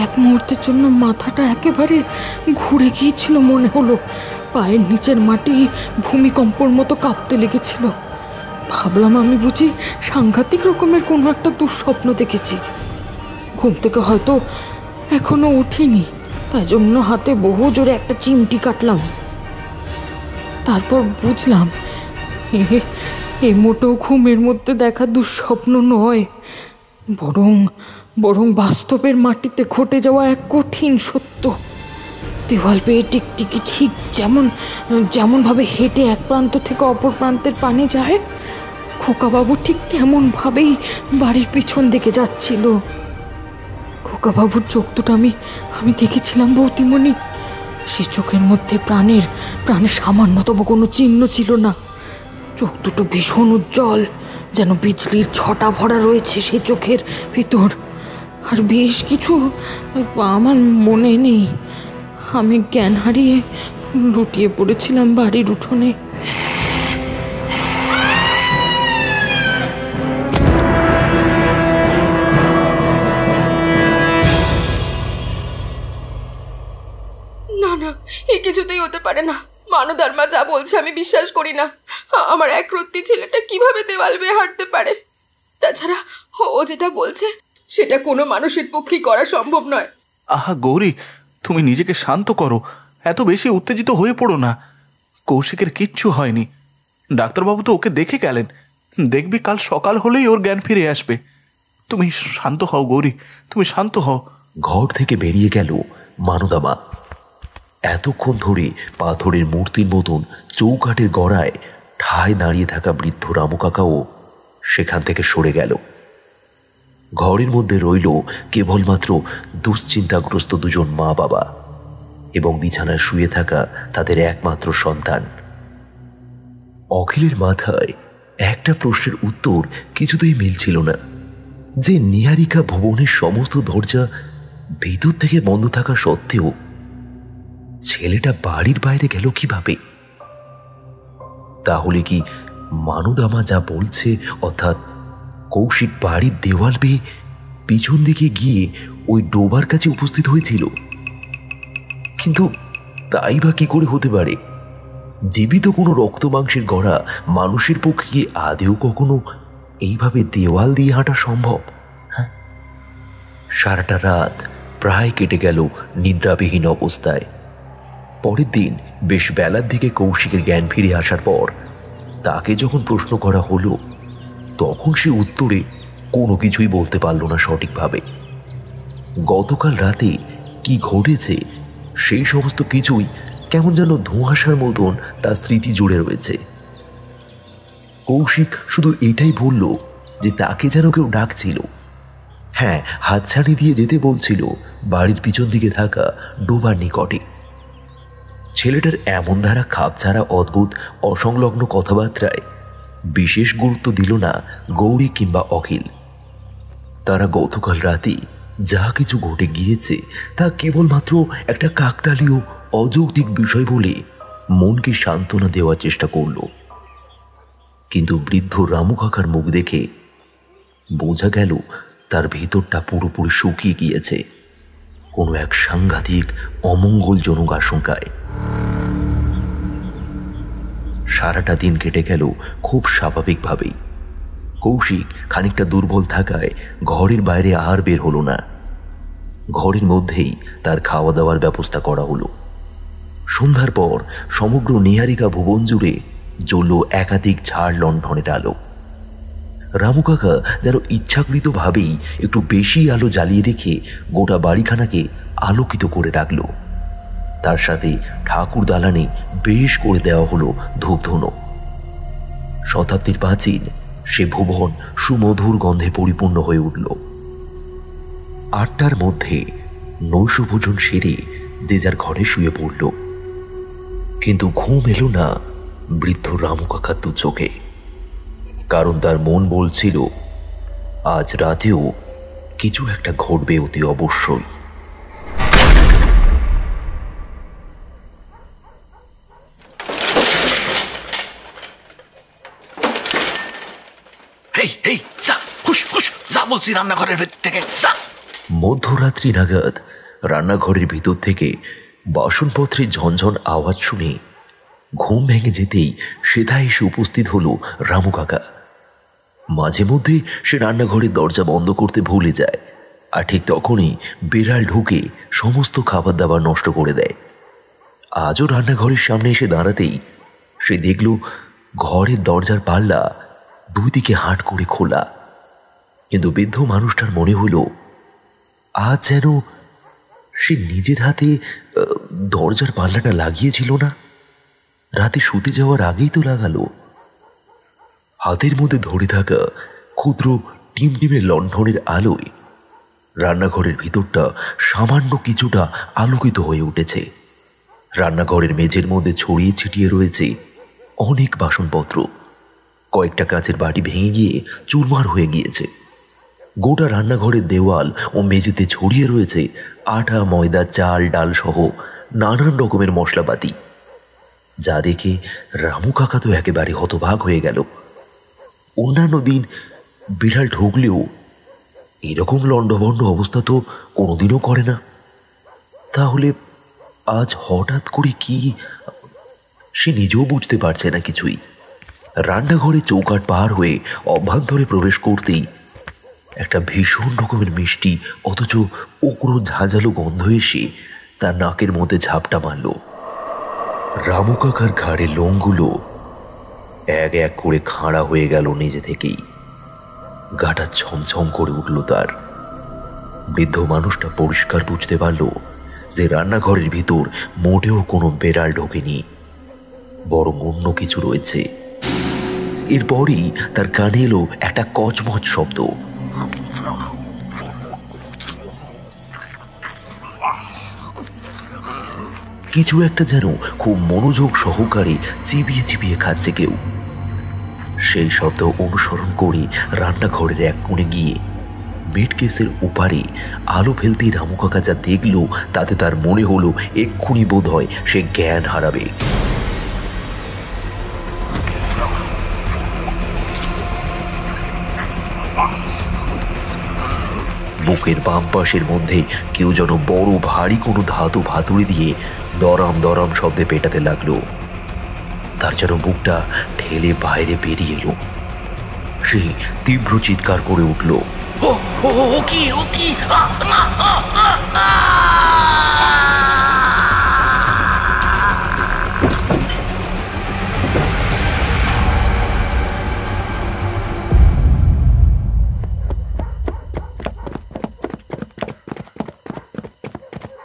এক মুহূর্তের জন্য মাথাটা একেবারে ঘুরে গিয়েছিল, মনে হলো পায়ের নিচের মাটি ভূমিকম্পর মতো কাঁপতে লেগেছিল। ভাবলাম আমি বুঝি সাংঘাতিক রকমের কোনো একটা দুঃস্বপ্ন দেখেছি। ঘুম থেকে হয়তো এখনো উঠিনি, তাই জন্য হাতে বহু জোরে একটা চিমটি কাটলাম। তারপর বুঝলাম এ মোটেও ঘুমের মধ্যে দেখা দুঃস্বপ্ন নয়, বরং বাস্তবের মাটিতে ঘটে যাওয়া এক কঠিন সত্য। দেওয়াল বেয়ে টিকটিকি ঠিক যেমনভাবে হেঁটে এক প্রান্ত থেকে অপর প্রান্তের পানে যায়, খোকাবাবু ঠিক তেমনভাবেই বাড়ির পিছন দিকে যাচ্ছিল। খোকাবাবুর চোখ দুটো আমি দেখেছিলাম বৌদিমণি। সে চোখের মধ্যে প্রাণের সামান্যতম কোনো চিহ্ন ছিল না। চোখ দুটো ভীষণ উজ্জ্বল, যেন বিজলির ছটা ভরা রয়েছে সে চোখের ভিতর। আর বেশ কিছু আমার মনে নেই। আমি জ্ঞান হারিয়ে লুটিয়ে পড়েছিলাম বাড়ির উঠোনে। না না, এ কিছুতেই হতে পারে না। মানদার মা যা বলছে আমি বিশ্বাস করি না। আমার একরত্তি ছেলেটা কিভাবে দেওয়াল বেয়ে হাঁটতে পারে? তাছাড়া ও যেটা বলছে সেটা কোনো মানুষের পক্ষে করা সম্ভব নয়। আহা গৌরী, তুমি নিজেকে শান্ত করো, এত বেশি উত্তেজিত হয়ে পড়ো না। কৌশিকের কিচ্ছু হয়নি। ডাক্তারবাবু তো ওকে দেখে গেলেন। দেখবি কাল সকাল হলেই ওর জ্ঞান ফিরে আসবে। তুমি শান্ত হও গৌরী, তুমি শান্ত হও। ঘর থেকে বেরিয়ে গেল মানদামা। এতক্ষণ ধরে পাথরের মূর্তির মতন চৌকাঠের গড়ায় ঠায় দাঁড়িয়ে থাকা বৃদ্ধ রামু কাকাও সেখান থেকে সরে গেল। ঘরের মধ্যে রইল কেবলমাত্র দুশ্চিন্তাগ্রস্ত দুজন মা বাবা এবং বিছানায় শুয়ে থাকা তাদের একমাত্র সন্তান। অখিলের মাথায় একটা প্রশ্নের উত্তর কিছুতেই মিলছিল না, যে নিহারিকা ভবনের সমস্ত দরজা ভিতর থেকে বন্ধ থাকা সত্ত্বেও ছেলেটা বাড়ির বাইরে গেল কিভাবে? তাহলে কি মানদামা যা বলছে, অর্থাৎ কৌশিক বাড়ির দেওয়াল বেয়ে পিছন দিকে গিয়ে ওই ডোবার কাছে উপস্থিত হয়েছিল? কিন্তু তাই বা কি করে হতে পারে? জীবিত কোনো রক্ত মাংসের গড়া মানুষের পক্ষে কি আদেও কখনো এইভাবে দেওয়াল দিয়ে হাঁটা সম্ভব? হ্যাঁ, সারাটা রাত প্রায় কেটে গেল নিদ্রাবিহীন অবস্থায়। পরের দিন বেশ বেলার দিকে কৌশিকের জ্ঞান ফিরে আসার পর তাকে যখন প্রশ্ন করা হলো, তখন সে উত্তরে কোনো কিছুই বলতে পারল না সঠিকভাবে। গতকাল রাতে কি ঘটেছে সেই সমস্ত কিছুই কেমন যেন ধোঁয়াশার মতন তার স্মৃতি জুড়ে রয়েছে। কৌশিক শুধু এটাই বলল যে তাকে যেন কেউ ডাকছিল। হ্যাঁ, হাতছানি দিয়ে যেতে বলছিল বাড়ির পিছন দিকে থাকা ডোবার নিকটে। ছেলেটার এমন ধারা খাপছাড়া অদ্ভুত অসংলগ্ন কথাবার্তায় বিশেষ গুরুত্ব দিল না গৌরী কিংবা অখিল। তারা গতকাল রাতে যা কিছু ঘটে গিয়েছে তা কেবলমাত্র একটা কাকতালীয় অযৌক্তিক বিষয় বলে মনকে সান্ত্বনা দেওয়ার চেষ্টা করল। কিন্তু বৃদ্ধ রামু কাকার মুখ দেখে বোঝা গেল তার ভিতরটা পুরোপুরি শুকিয়ে গিয়েছে কোনো এক সাংঘাতিক অমঙ্গলজনক আশঙ্কায়। সারাটা দিন কেটে গেল খুব স্বাভাবিকভাবেই। কৌশিক খানিকটা দুর্বল থাকায় ঘরের বাইরে আর বের হলো না। ঘরের মধ্যেই তার খাওয়া দাওয়ার ব্যবস্থা করা হলো। সন্ধ্যার পর সমগ্র নিহারিকা ভুবন জুড়ে জ্বলল একাধিক ঝাড় লণ্ঠনের আলো। রামু কাকা যেন ইচ্ছাকৃতভাবেই একটু বেশি আলো জ্বালিয়ে রেখে গোটা বাড়িখানাকে আলোকিত করে রাখল। তার সাথে ঠাকুর দালানে বেশ করে দেওয়া হলো ধূপধুনো। শতাব্দীর প্রাচীন সে ভুবন সুমধুর গন্ধে পরিপূর্ণ হয়ে উঠল। 8টার মধ্যে নৈশভোজন সেরে যে যার ঘরে শুয়ে পড়ল, কিন্তু ঘুম এলো না বৃদ্ধ রামু কাকার দু চোখে। কারণ তার মন বলছিল আজ রাতেও কিছু একটা ঘটবে অতি অবশ্যই। বলছি রান্নাঘরের ভেতর থেকে। মধ্যরাত্রি নাগাদ রান্নাঘরের ভিতর থেকে বাসনপত্রের ঝনঝন আওয়াজ শুনে ঘুম ভেঙে যেতেই সেথায় এসে উপস্থিত হলো রামু কাকা। মাঝে মধ্যে সে রান্নাঘরের দরজা বন্ধ করতে ভুলে যায়, আর ঠিক তখনই বিড়াল ঢুকে সমস্ত খাবার দাবার নষ্ট করে দেয়। আজও রান্নাঘরের সামনে এসে দাঁড়াতেই সে দেখল ঘরের দরজার পাল্লা দুই দিকে হাট করে খোলা। কিন্তু বৃদ্ধ মানুষটার মনে হলো আজ যেন সে নিজের হাতে দরজার পাল্লাটা লাগিয়েছিল না, রাতে শুতে যাওয়ার আগেই তো লাগালো। হাতের মধ্যে ধরে থাকা ক্ষুদ্র টিমটিমে লণ্ঠনের আলোয় রান্নাঘরের ভিতরটা সামান্য কিছুটা আলোকিত হয়ে উঠেছে। রান্নাঘরের মেঝের মধ্যে ছড়িয়ে ছিটিয়ে রয়েছে অনেক বাসনপত্র। কয়েকটা কাঁচের বাটি ভেঙে গিয়ে চুরমার হয়ে গিয়েছে। গোটা রান্নাঘরের দেওয়াল ও মেঝেতে ছড়িয়ে রয়েছে আটা, ময়দা, চাল, ডাল সহ নানান রকমের মশলাপাতি, যা দেখে রামু কাকা তো একেবারে হতবাক হয়ে গেল। অন্যান্য দিন বিড়াল ঢুকলেও এরকম লণ্ডভণ্ড অবস্থা তো কোনোদিনও করে না। তাহলে আজ হঠাৎ করে কি, সে নিজেও বুঝতে পারছে না কিছুই। রান্নাঘরে চৌকাঠ পার হয়ে অভ্যন্তরে প্রবেশ করতেই একটা ভীষণ রকমের মিষ্টি অথচ উগ্র ঝাঁঝালো গন্ধ এসে তার নাকের মধ্যে ঝাপটা মারল। রামু কাকার ঘাড়ে লোমগুলো এক এক করে খাঁড়া হয়ে গেল নিজে থেকেই। গাটা ছমছম করে উঠল তার। বৃদ্ধ মানুষটা পরিষ্কার বুঝতে পারল যে রান্নাঘরের ভিতর মোটেও কোনো বেড়াল ঢোকেনি, বরং অন্য কিছু রয়েছে। এরপরই তার কানে এলো একটা কচমচ শব্দ। কিছু একটা যেন খুব মনোযোগ সহকারে চিবিয়ে চিবিয়ে খাচ্ছে কেউ। সেই শব্দ অনুসরণ করে রান্নাঘরের এক কোণে গিয়ে বেডকেসের ওপারে আলো ফেলতেই রামু কাকা যা দেখল তাতে তার মনে হলো এক্ষুনি বোধ হয় সে জ্ঞান হারাবে। বুকের বাম পাশের মধ্যে কেউ যেন বড় ভারী কোনো ধাতু ভাতুড়ি দিয়ে দরাম দরাম শব্দে পেটাতে লাগলো। তার যেন বুকটা ঠেলে বাইরে বেরিয়ে এলো। সে তীব্র চিৎকার করে উঠল, ও কি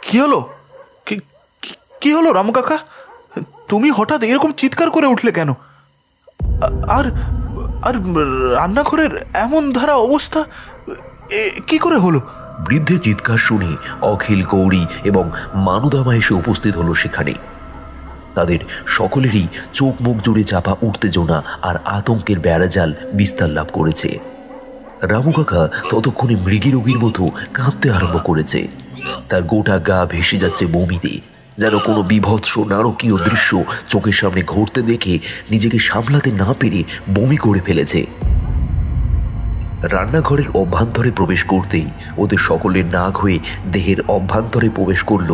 কি হলো? কি হলো রামু কাকা? তুমি হঠাৎ এরকম চিৎকার করে উঠলে কেন? আর আর রান্নাঘরের এমন ধারা অবস্থা কি করে হলো? বৃদ্ধের চিৎকার শুনে অখিল, গৌরী এবং মানুদামা এসে উপস্থিত হলো সেখানে। তাদের সকলেরই চোখ মুখ জুড়ে চাপা উত্তেজনা আর আতঙ্কের বেড়াজাল বিস্তার লাভ করেছে। রামু কাকা ততক্ষণে মৃগীরোগীর মতো কাঁপতে আরম্ভ করেছে। তার গোটা গা ভেসে যাচ্ছে বমিতে, যেন কোনো বিভৎস নারকীয় দৃশ্য চোখের সামনে ঘটতে দেখে নিজেকে সামলাতে না পেরে বমি করে ফেলেছে। রান্নাঘরের অভ্যন্তরে প্রবেশ করতেই ওদের সকলের নাক হয়ে দেহের অভ্যন্তরে প্রবেশ করল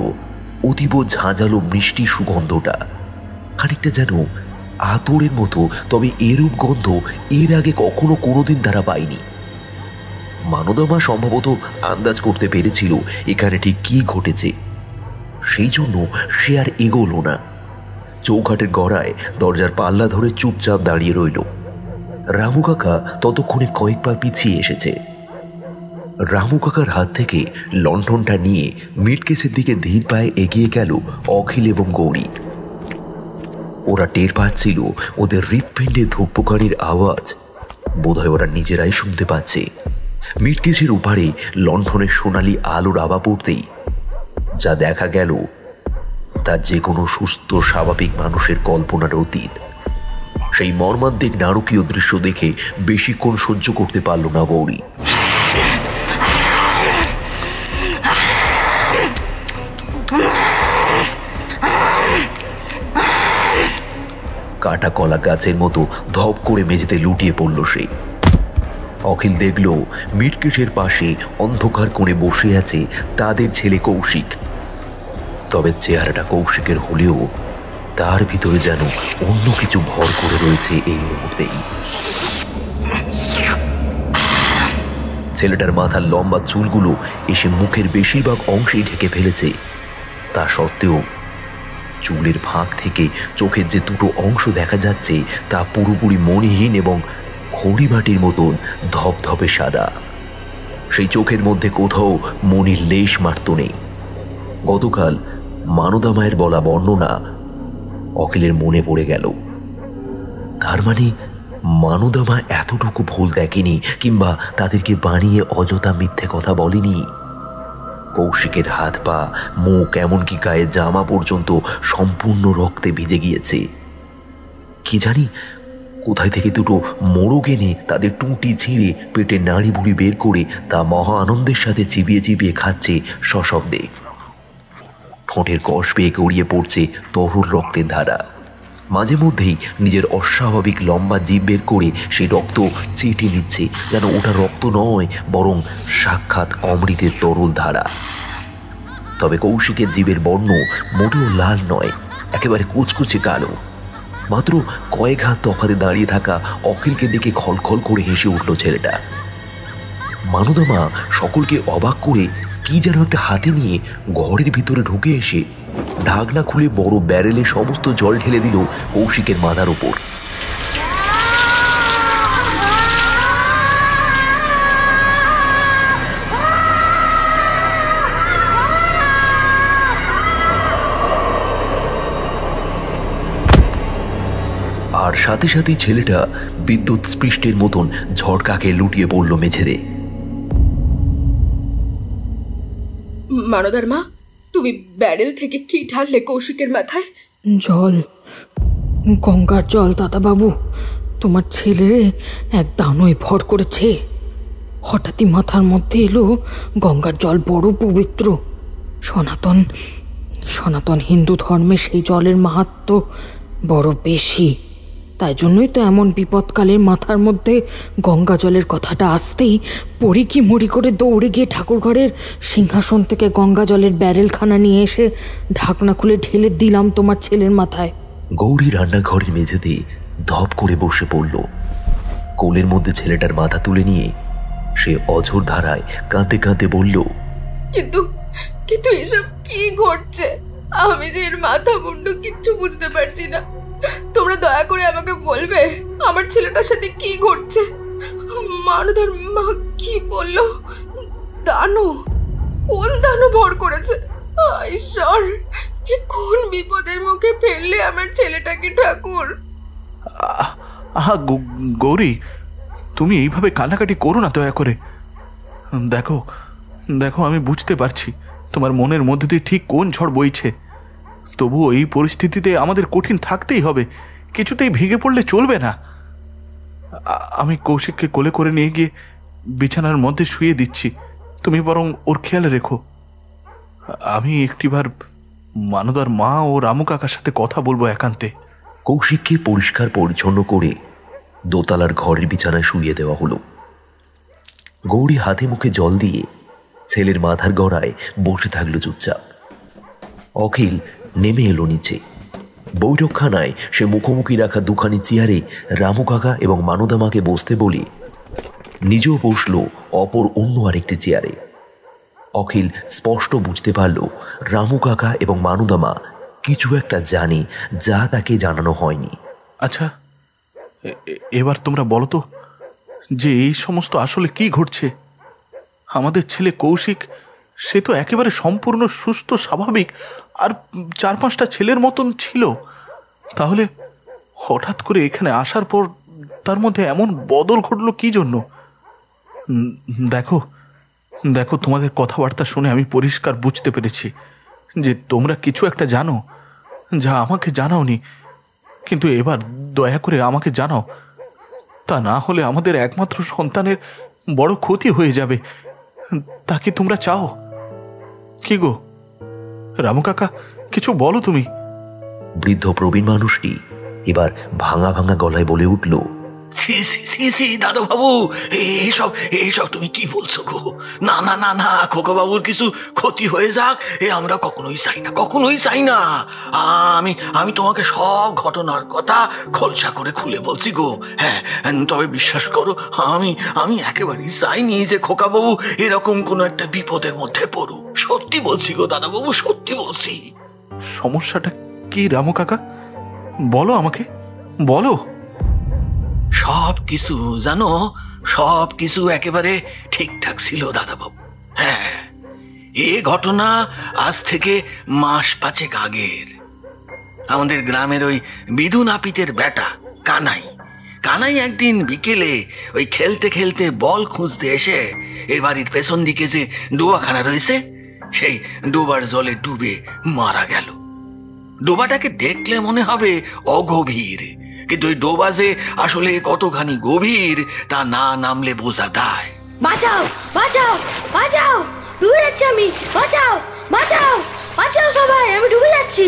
অতীব ঝাঁঝালো মিষ্টি সুগন্ধটা। খানিকটা যেন আতরের মতো, তবে এরূপ গন্ধ এর আগে কখনো কোনোদিন তারা পায়নি। মানুদামা সম্ভবত আন্দাজ করতে পেরেছিল এখানে ঠিক কি ঘটেছে, সেই জন্য সে আর এগোলো না। চৌকাঠের গড়ায় দরজার পাল্লা ধরে চুপচাপ দাঁড়িয়ে রইল। রামু কাকা ততক্ষণে কয়েক পা পিছিয়ে এসেছে। রামু কাকার হাত থেকে লণ্ঠনটা নিয়ে মিটকেসের দিকে ধীর পায়ে এগিয়ে গেল অখিল এবং গৌরী। ওরা টের পাচ্ছিল ওদের হৃৎপিণ্ডে ধূপকানির আওয়াজ বোধহয় ওরা নিজেরাই শুনতে পাচ্ছে। মিটকেসের উপারে লণ্ঠনের সোনালি আলোর আভা পড়তেই যা দেখা গেল তা যে কোনো সুস্থ স্বাভাবিক মানুষের কল্পনার অতীত। সেই মর্মান্তিক নারকীয় দৃশ্য দেখে বেশিক্ষণ সহ্য করতে পারল না গৌরী। কাটা কলা গাছের মতো ধপ করে মেঝেতে লুটিয়ে পড়ল সে। অখিল দেখল মিটকেসের পাশে অন্ধকার কোণে বসে আছে তাদের ছেলে কৌশিক। তবে চেহারাটা কৌশিকের হলেও তার ভিতরে যেন অন্য কিছু ভর করে রয়েছে এই মুহূর্তেই। ছেলেটার মাথার লম্বা চুলগুলো এসে মুখের বেশিরভাগ অংশেই ঢেকে ফেলেছে। তা সত্ত্বেও চুলের ফাঁক থেকে চোখের যে দুটো অংশ দেখা যাচ্ছে তা পুরোপুরি মণিহীন এবং খড়িবাটির মতন ধপধপে সাদা। সেই চোখের মধ্যে কোথাও মণির লেশ মাত্র নেই। গতকাল মানদা মায়ের বলা বর্ণনা অখিলের মনে পড়ে গেল। তার মানে মানদা মা এতটুকু ভুল দেখেনি, কিংবা তাদেরকে বানিয়ে অযথা মিথ্যে কথা বলেনি। কৌশিকের হাত পা, মুখ, এমনকি গায়ের জামা পর্যন্ত সম্পূর্ণ রক্তে ভিজে গিয়েছে। কি জানি কোথায় থেকে দুটো মোড়ক এনে তাদের টুঁটি ছিঁড়ে পেটের নাড়ি বুড়ি বের করে তা মহা আনন্দের সাথে চিবিয়ে চিবিয়ে খাচ্ছে সশব্দে। ঠোঁটের কষ পেয়ে গড়িয়ে পড়ছে তরল রক্তের ধারা। মাঝে মধ্যেই নিজের অস্বাভাবিক লম্বা জিভ বের করে সেই রক্ত চেটে নিচ্ছে, যেন ওটা রক্ত নয়, বরং সাক্ষাৎ অমৃতের তরল ধারা। তবে কৌশিকের জীবের বর্ণ মোটেও লাল নয়, একেবারে কুচকুচে কালো। মাত্র কয়েক হাত তফাতে দাঁড়িয়ে থাকা অখিলকে দেখে খলখল করে হেসে উঠল ছেলেটা। মানদা মা সকলকে অবাক করে কি যেন একটা হাতে নিয়ে ঘরের ভিতরে ঢুকে এসে ঢাকনা খুলে বড় ব্যারেলে সমস্ত জল ঢেলে দিল কৌশিকের মাথার উপর। আর সাথে সাথেই ছেলেটা বিদ্যুৎ স্পৃষ্টের মতন ঝটকাকে লুটিয়ে পড়ল মেঝেতে। মানদার মা, তুমি ব্যারেল থেকে কি ঢাললে কৌশিকের মাথায়? জল, গঙ্গার জল দাদাবাবু। তোমার ছেলে এক দানোয় ভর করেছে। হঠাৎই মাথার মধ্যে এলো গঙ্গার জল বড় পবিত্র। সনাতন হিন্দু ধর্মে সেই জলের মাহাত্ম্য বড় বেশি। তাই জন্যই তো এমন বিপদকালের মাথার মধ্যে গঙ্গা জলের কথাটা আসতেই পড়ি কি মরি করে দৌড়ে গিয়ে ঠাকুর ঘরের সিংহাসন থেকে গঙ্গা জলের ব্যারেলখানা নিয়ে এসে ঢাকনা খুলে ঢেলে দিলাম তোমার ছেলের মাথায়। গৌরী রান্নাঘরের মেঝেতে ধপ করে বসে পড়ল। কোলের মধ্যে ছেলেটার মাথা তুলে নিয়ে সে অঝোর ধারায় কাঁদতে কাঁদতে বলল, কিন্তু এসব কি ঘটছে? আমি যে এর মাথা মুন্ডু কিচ্ছু বুঝতে পারছি না। তোমরা দয়া করে আমাকে বলবে আমার ছেলেটার সাথে কি ঘটছে? মানদার মা কি বললো? দানু? কোন দানু ভর করেছে? ঈশ্বর, কোন বিপদের মুখে ফেললে আমার ছেলেটাকে ঠাকুর? আহা গৌরী, তুমি এইভাবে কান্নাকাটি করো না দয়া করে। দেখো দেখো, আমি বুঝতে পারছি তোমার মনের মধ্যে দিয়ে ঠিক কোন ঝড় বইছে। তবুও এই পরিস্থিতিতে আমাদের কঠিন থাকতেই হবে, কিছুতেই ভেঙে পড়লে চলবে না। আমি কৌশিককে কোলে করে নিয়ে গিয়ে বিছানার মধ্যে শুয়ে দিচ্ছি, তুমি বরং ওর খেয়াল রেখো। আমি একটিবার মানদার মা ও রামু কাকার সাথে কথা বলবো একান্তে। কৌশিককে পরিষ্কার পরিচ্ছন্ন করে দোতলার ঘরের বিছানায় শুইয়ে দেওয়া হলো। গৌরী হাতে মুখে জল দিয়ে ছেলের মাথার গড়ায় বসে থাকলো চুপচাপ। অখিল নেমে এলো নিচে। বৈঠকখানায় সে মুখোমুখি রাখা দুখানি চেয়ারে রামু কাকা এবং মানদা মাকে বসতে বলে নিজেও বসল অপর অন্য আরেকটি চেয়ারে। অখিল স্পষ্ট বুঝতে পারল রামু কাকা এবং মানদা মা কিছু একটা জানে যা তাকে জানানো হয়নি। আচ্ছা, এবার তোমরা বলো তো যে এই সমস্ত আসলে কি ঘটছে? আমাদের ছেলে কৌশিক, সে তো একেবারে সম্পূর্ণ সুস্থ স্বাভাবিক আর 4-5টা ছেলের মতন ছিল। তাহলে হঠাৎ করে এখানে আসার পর তার মধ্যে এমন বদল ঘটলো কি জন্য? দেখো দেখো, তোমাদের কথাবার্তা শুনে আমি পরিষ্কার বুঝতে পেরেছি যে তোমরা কিছু একটা জানো যা আমাকে জানাওনি। কিন্তু এবার দয়া করে আমাকে জানাও, তা না হলে আমাদের একমাত্র সন্তানের বড় ক্ষতি হয়ে যাবে। তা কি তোমরা চাও? কি গো রামু কাকা, কিছু বলো তুমি। বৃদ্ধ প্রবীণ মানুষটি এবার ভাঙা ভাঙা গলায় বলে উঠল, দাদু বাবু, এসব এসব তুমি কি বলছো গো? না না না না, খোকা বাবুর কিছু ক্ষতি হয়ে যাক আমরা কখনোই চাই না, কখনোই চাই না। আমি তোমাকে সব ঘটনার কথা খোলসা করে খুলে বলছি গো। হ্যাঁ, তবে বিশ্বাস করো, আমি একেবারেই চাইনি যে খোকা বাবু এরকম কোনো একটা বিপদের মধ্যে পড়ুক। সত্যি বলছি গো দাদা বাবু, সত্যি বলছি। সমস্যাটা কি রামু কাকা, বলো আমাকে, বলো। সব কিছু জানো, সব কিছু একেবারে ঠিকঠাক ছিল দাদাবাবু। হ্যাঁ, এ ঘটনা আজ থেকে মাস 5 আগের। আমাদের গ্রামের ওই বিধু নাপিতের বেটা কানাই একদিন বিকেলে ওই খেলতে খেলতে বল খুঁজতে এসে এ বাড়ির পেছন দিকে যে ডোবাখানা রয়েছে সেই ডোবার জলে ডুবে মারা গেল। ডোবাটাকে দেখলে মনে হবে অগভীর, কিন্তু ওই ডোবা যে আসলে কতখানি গভীর তা না নামলে বোঝা দায়। বাঁচাও বাঁচাও বাঁচাও, ডুবে যাচ্ছি আমি, বাঁচাও বাঁচাও বাঁচাও সবাই, আমি ডুবে যাচ্ছি।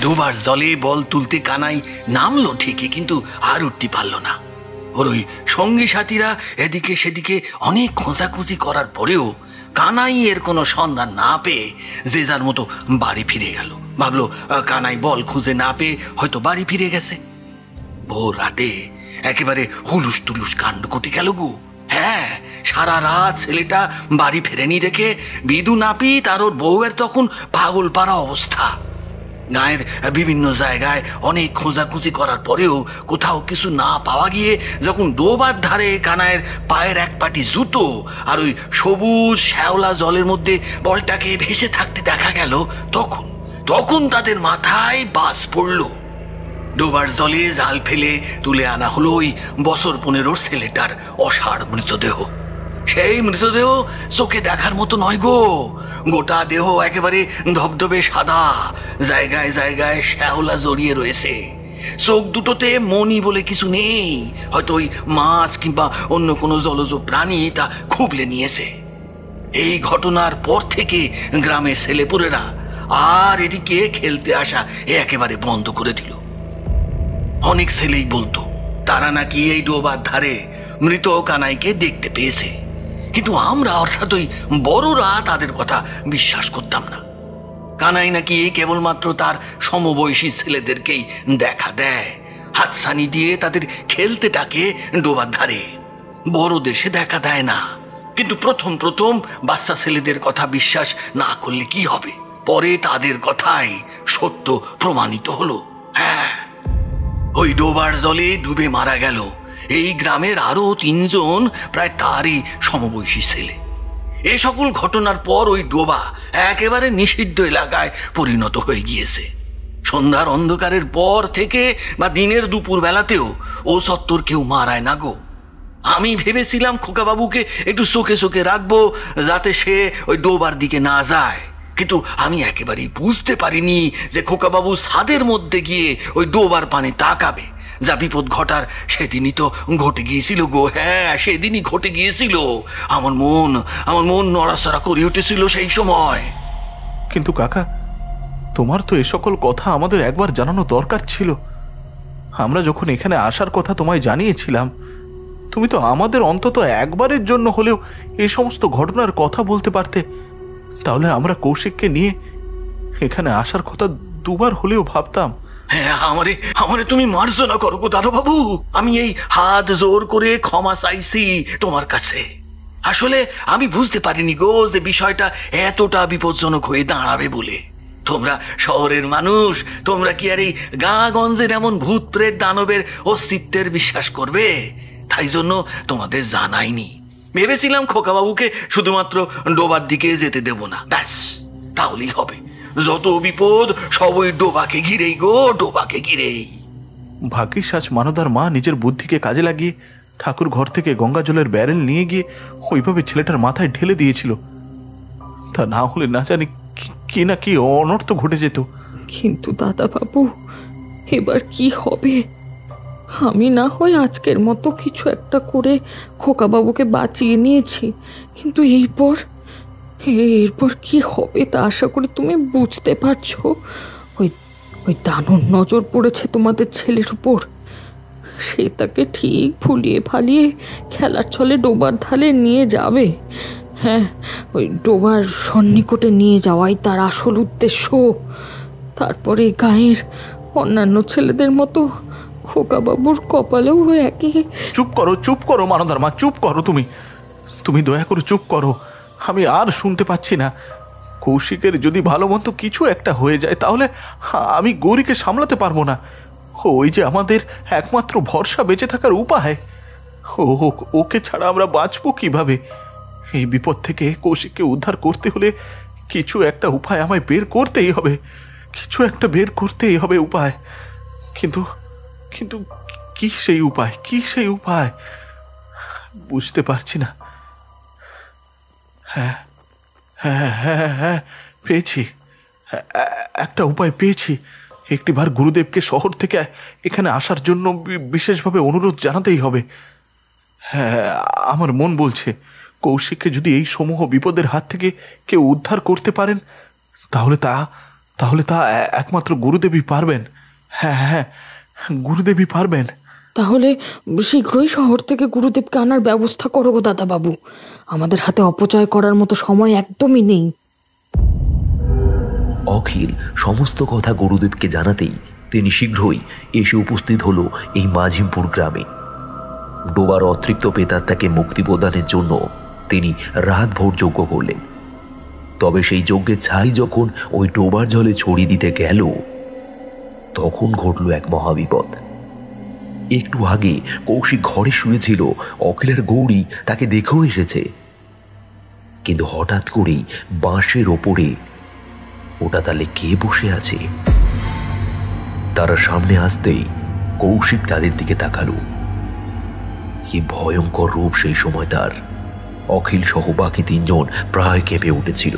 ডোবার জলে বল তুলতে কানাই নামলো ঠিকই, কিন্তু আর উঠতে পারলো না। ওর ওই সঙ্গী সাথীরা এদিকে সেদিকে অনেক খোঁজাখুঁজি করার পরেও কানাই এর কোনো সন্ধান না পেয়ে যে যার মতো বাড়ি ফিরে গেল। ভাবলো কানাই বল খুঁজে না পেয়ে হয়তো বাড়ি ফিরে গেছে। ভোর রাতে একেবারে হুলুস তুলুস কাণ্ড ঘটে গেল গো। হ্যাঁ, সারা রাত ছেলেটা বাড়ি ফেরেনি দেখে বিধু নাপিত আর ওর বউয়ের তখন পাগল পাড়া অবস্থা। গায়ের বিভিন্ন জায়গায় অনেক খোঁজাখুঁজি করার পরেও কোথাও কিছু না পাওয়া গিয়ে যখন ডোবার ধারে কানাইয়ের পায়ের এক পাটি জুতো আর ওই সবুজ শ্যাওলা জলের মধ্যে বলটাকে ভেসে থাকতে দেখা গেল, তখন তাদের মাথায় বাজ পড়ল। ডোবার জলে জাল ফেলে তুলে আনা হলো ওই বছর 15 ছেলেটার অসাড় মৃতদেহ। সেই মৃতদেহ চোখে দেখার মতো নয় গো, গোটা দেহ একেবারে ধবধবে সাদা, জায়গায় জায়গায় শ্যাওলা জড়িয়ে রয়েছে। চোখ দুটোতে মনি বলে কিছু নেই, হয়তো ওই মাছ কিংবা অন্য কোনো জলজ প্রাণী তা খুবলে নিয়েছে। এই ঘটনার পর থেকে গ্রামের ছেলেপুরেরা আর এদিকে খেলতে আসা একেবারে বন্ধ করে দিল। অনেক ছেলেই বলতো তারা নাকি এই ডোবার ধারে মৃত কানাইকে দেখতে পেয়েছে, কিন্তু আমরা অর্থাৎ ওই বড়রা তাদের কথা বিশ্বাস করতাম না। কানাই নাকি কেবলমাত্র তার সমবয়সী ছেলেদেরকেই দেখা দেয়, হাতছানি দিয়ে তাদের খেলতে ডাকে ডোবার ধারে, বড়দের সে দেখা দেয় না। কিন্তু প্রথম বাচ্চা ছেলেদের কথা বিশ্বাস না করলে কি হবে, পরে তাদের কথাই সত্য প্রমাণিত হলো। হ্যাঁ, ওই ডোবার জলে ডুবে মারা গেল এই গ্রামের আরো 3 জন প্রায় তারই সমবয়সী ছেলে। এ সকল ঘটনার পর ওই ডোবা একেবারে নিষিদ্ধ এলাকায় পরিণত হয়ে গিয়েছে। সন্ধ্যার অন্ধকারের পর থেকে বা দিনের দুপুর বেলাতেও ও চত্বর কেউ মারায় না গো। আমি ভেবেছিলাম খোকাবাবুকে একটু চোখে চোখে রাখবো যাতে সে ওই ডোবার দিকে না যায়, কিন্তু আমি একেবারেই বুঝতে পারিনি যে খোকাবাবু ছাদের মধ্যে গিয়ে ওই ডোবার পানে তাকাবে। যা বিপদ ঘটার সেদিনই তো ঘটে গিয়েছিল গো। হ্যাঁ, সেদিনই ঘটে গিয়েছিল। আমার মন নড়াচড়া করে উঠেছিল সেই সময়। কিন্তু কাকা, তোমার তো এ সকল কথা আমাদের একবার জানানো দরকার ছিল। আমরা যখন এখানে আসার কথা তোমায় জানিয়েছিলাম, তুমি তো আমাদের অন্তত একবারের জন্য হলেও এই সমস্ত ঘটনার কথা বলতে পারতে। তাহলে আমরা কৌশিককে নিয়ে এখানে আসার কথা 2 বার হলেও ভাবতাম। হ্যাঁ, আমারে তুমি মার্জনা করো গো দাদা বাবু। আমি এই হাত জোর করে ক্ষমা চাইছি তোমার কাছে। আসলে আমি বুঝতে পারিনি গো যে বিষয়টা এতটা বিপজ্জনক হয়ে দাঁড়াবে বলে। তোমরা শহরের মানুষ, তোমরা কি আর এই গাঁগঞ্জের এমন ভূত প্রেত দানবের অস্তিত্বের বিশ্বাস করবে? তাই জন্য তোমাদের জানাইনি। ভেবেছিলাম খোকাবাবুকে শুধুমাত্র ডোবার দিকে যেতে দেব না, ব্যাস, তাহলেই হবে। যত বিপদ সব ওই ডোবাকে ঘিরেই গো, ডোবাকে ঘিরেই। ভাগ্যিস আজ মানদার মা নিজের বুদ্ধিকে কাজে লাগিয়ে ঠাকুর ঘর থেকে গঙ্গা জলের ব্যারেল নিয়ে গিয়ে ওইভাবে ছেলেটার মাথায় ঢেলে দিয়েছিল। তা না হলে না জানি কি না কি অনর্থ ঘটে যেত। কিন্তু দাদা বাবু, এবার কি হবে? আমি না হয় আজকের মতো কিছু একটা করে খোকাবাবুকে বাঁচিয়ে নিয়েছি, কিন্তু এরপর কি হবে তা আশা করি তুমি বুঝতে পারছো। ওই দানব নজর পড়েছে তোমাদের ছেলের উপর। সে তাকে ঠিক ফুলিয়ে ফালিয়ে খেলার ছলে ডোবার ধারে নিয়ে যাবে। হ্যাঁ, ওই ডোবার সন্নিকটে নিয়ে যাওয়াই তার আসল উদ্দেশ্য। তারপরে গায়ের অন্যান্য ছেলেদের মতো খোকাবাবুর কপালেও একই। চুপ করো মানদার মা, চুপ করো। তুমি দয়া করে চুপ করো। আমি আর শুনতে পাচ্ছি না। কৌশিকের যদি ভালো মন্দ কিছু একটা হয়ে যায় তাহলে আমি গৌরীকে সামলাতে পারবো না। ওই যে আমাদের একমাত্র ভরসা, বেঁচে থাকার উপায়। ওকে ছাড়া আমরা বাঁচবো কিভাবে? এই বিপদ থেকে কৌশিককে উদ্ধার করতে হলে কিছু একটা উপায় আমায় বের করতেই হবে। উপায়। কিন্তু কি সেই উপায় বুঝতে পারছি না। হ্যাঁ, পেয়েছি, একটা উপায় পেয়েছি। একটিবার গুরুদেবকে শহর থেকে এখানে আসার জন্য বিশেষভাবে অনুরোধ জানাতেই হবে। হ্যাঁ, আমার মন বলছে কৌশিককে যদি এই সমূহ বিপদের হাত থেকে কেউ উদ্ধার করতে পারেন তাহলে তা একমাত্র গুরুদেবই পারবেন। হ্যাঁ, গুরুদেবই পারবেন। তাহলে শীঘ্রই শহর থেকে গুরুদেবকে আনার ব্যবস্থা করো গো দাদা বাবু। আমাদের হাতে অপচয় করার মতো সময় একদমই নেই। অখিল সমস্ত কথা গুরুদেবকে জানাতেই তিনি শীঘ্রই এসে উপস্থিত হলো এই মাঝিমপুর গ্রামে। ডোবার অতৃপ্ত প্রেতাত্মাকে মুক্তি প্রদানের জন্য তিনি রাতভর যজ্ঞ করলেন। তবে সেই যজ্ঞের ছাই যখন ওই ডোবার জলে ছড়িয়ে দিতে গেল তখন ঘটল এক মহাবিপদ। একটু আগে কৌশিক ঘরে শুয়েছিল, অখিলের গৌরী তাকে দেখেও এসেছে। কিন্তু হঠাৎ করেই বাঁশের ওপরে ওটা তাহলে কে বসে আছে? তারা সামনে আসতেই কৌশিক তাদের দিকে তাকালো। কি ভয়ঙ্কর রূপ সেই সময় তার! অখিল সহ বাকি তিনজন প্রায় কেঁপে উঠেছিল।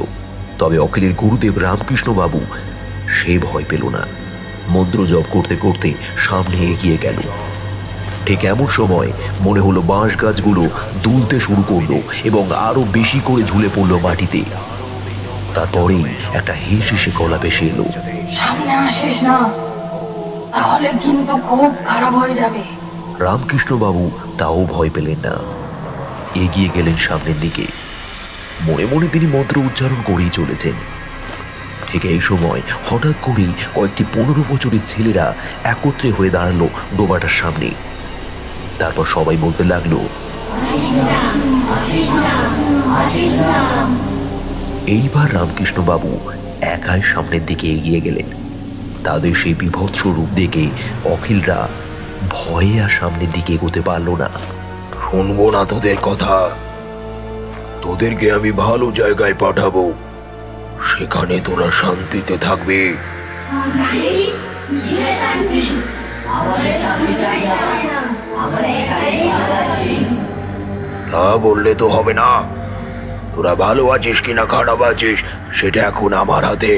তবে অখিলের গুরুদেব রামকৃষ্ণ বাবু সে ভয় পেল না। মন্ত্র জপ করতে করতে সামনে এগিয়ে গেল। ঠিক এমন সময় মনে হলো বাঁশ গাছগুলো দুলতে শুরু করলো এবং আরো বেশি করে ঝুলে পড়লো মাটিতে। তারপরেই একটা হেসে গলা ভেসে এলো, সামনে আসিস না, তাহলে কিন্তু খুব খারাপ হয়ে যাবে। রামকৃষ্ণ বাবু তাও ভয় পেলেন না, এগিয়ে গেলেন সামনের দিকে। মনে মনে তিনি মন্ত্র উচ্চারণ করেই চলেছেন। ঠিক এই সময় হঠাৎ করেই কয়েকটি 15 বছরের ছেলেরা একত্রে হয়ে দাঁড়ালো ডোবাটার সামনে। তারপর সবাই বলতে লাগলো, এইবার রামকৃষ্ণ বাবু একাই সামনের দিকে এগিয়ে গেলেন। তাদের সেই বিভৎস রূপ দেখে অখিলরা ভয়ে আর সামনের দিকে এগোতে পারল না। শুনবো না তোদের কথা, তোদেরকে আমি ভালো জায়গায় পাঠাবো, সেখানে তোরা শান্তিতে থাকবে। তা বললে তো হবে না। তোরা ভালো আছিস কিনা খারাপ আছিস সেটা এখন আমার হাতে।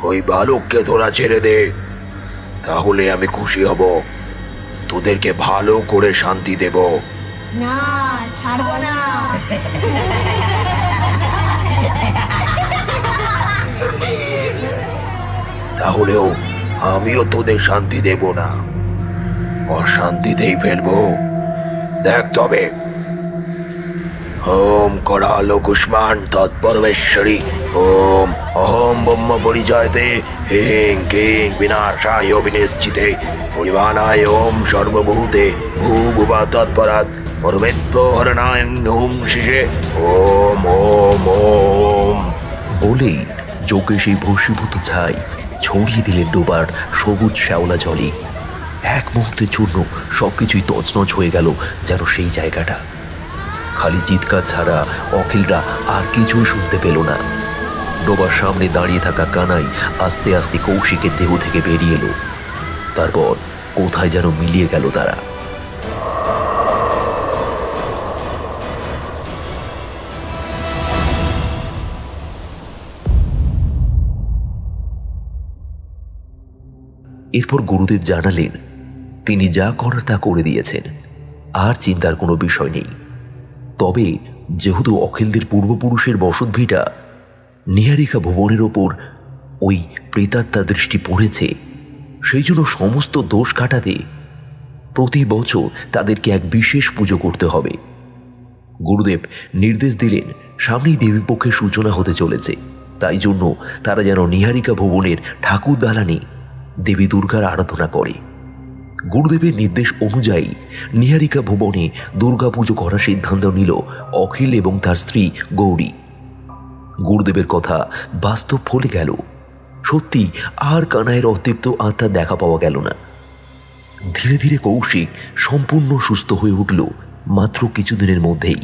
ওই বালককে তোরা ছেড়ে দে, তাহলে আমি খুশি হব। তোদেরকে ভালো করে শান্তি দেব। না, ছাড়বো না। তাহলেও আমিও তোদের শান্তি দেব না, অশান্তিতেই ফেলবো। দেখ তবে, ওম করালো কুষ্মান তৎপরমেশ্বরী, ওম অহম ব্রহ্ম পরিজয়তে, হিং কিং বিনাশায় বিনিশ্চিতে, পরিমাণায় ওম সর্বভূতে ভূভুবা তৎপরাৎ পরমেত্রহরণায় ওম শিষে ওম ওম ওম বলেই যোগে সেই ভস্মীভূত ছাই ছড়িয়ে দিলেন ডোবার সবুজ শ্যাওলা জলে। এক মুহূর্তের জন্য সবকিছুই তছনছ হয়ে গেল যেন সেই জায়গাটা। খালি চিৎকার ছাড়া অখিলরা আর কিছুই শুনতে পেল না। ডোবার সামনে দাঁড়িয়ে থাকা কানাই আস্তে আস্তে কৌশিকের দেহ থেকে বেরিয়ে এলো। তারপর কোথায় যেন মিলিয়ে গেল তারা। এরপর গুরুদেব জানালেন তিনি যা করার তা করে দিয়েছেন, আর চিন্তার কোনো বিষয় নেই। তবে যেহেতু অখিলদের পূর্বপুরুষের বসতভিটা নিহারিকা ভুবনের ওপর ওই প্রেতাত্মা দৃষ্টি পড়েছে, সেই জন্য সমস্ত দোষ কাটাতে প্রতি বছর তাদেরকে এক বিশেষ পুজো করতে হবে। গুরুদেব নির্দেশ দিলেন সামনেই দেবীপক্ষের সূচনা হতে চলেছে, তাই জন্য তারা যেন নিহারিকা ভুবনের ঠাকুর দালানে দেবী দুর্গার আরাধনা করে। গুরুদেবের নির্দেশ অনুযায়ী নিহারিকা ভুবনে দুর্গাপুজো করার সিদ্ধান্ত নিল অখিল এবং তার স্ত্রী গৌরী। গুরুদেবের কথা বাস্তব ফলে গেল। সত্যি আর কানাইয়ের অতৃপ্ত আত্মার দেখা পাওয়া গেল না। ধীরে ধীরে কৌশিক সম্পূর্ণ সুস্থ হয়ে উঠল মাত্র কিছুদিনের মধ্যেই।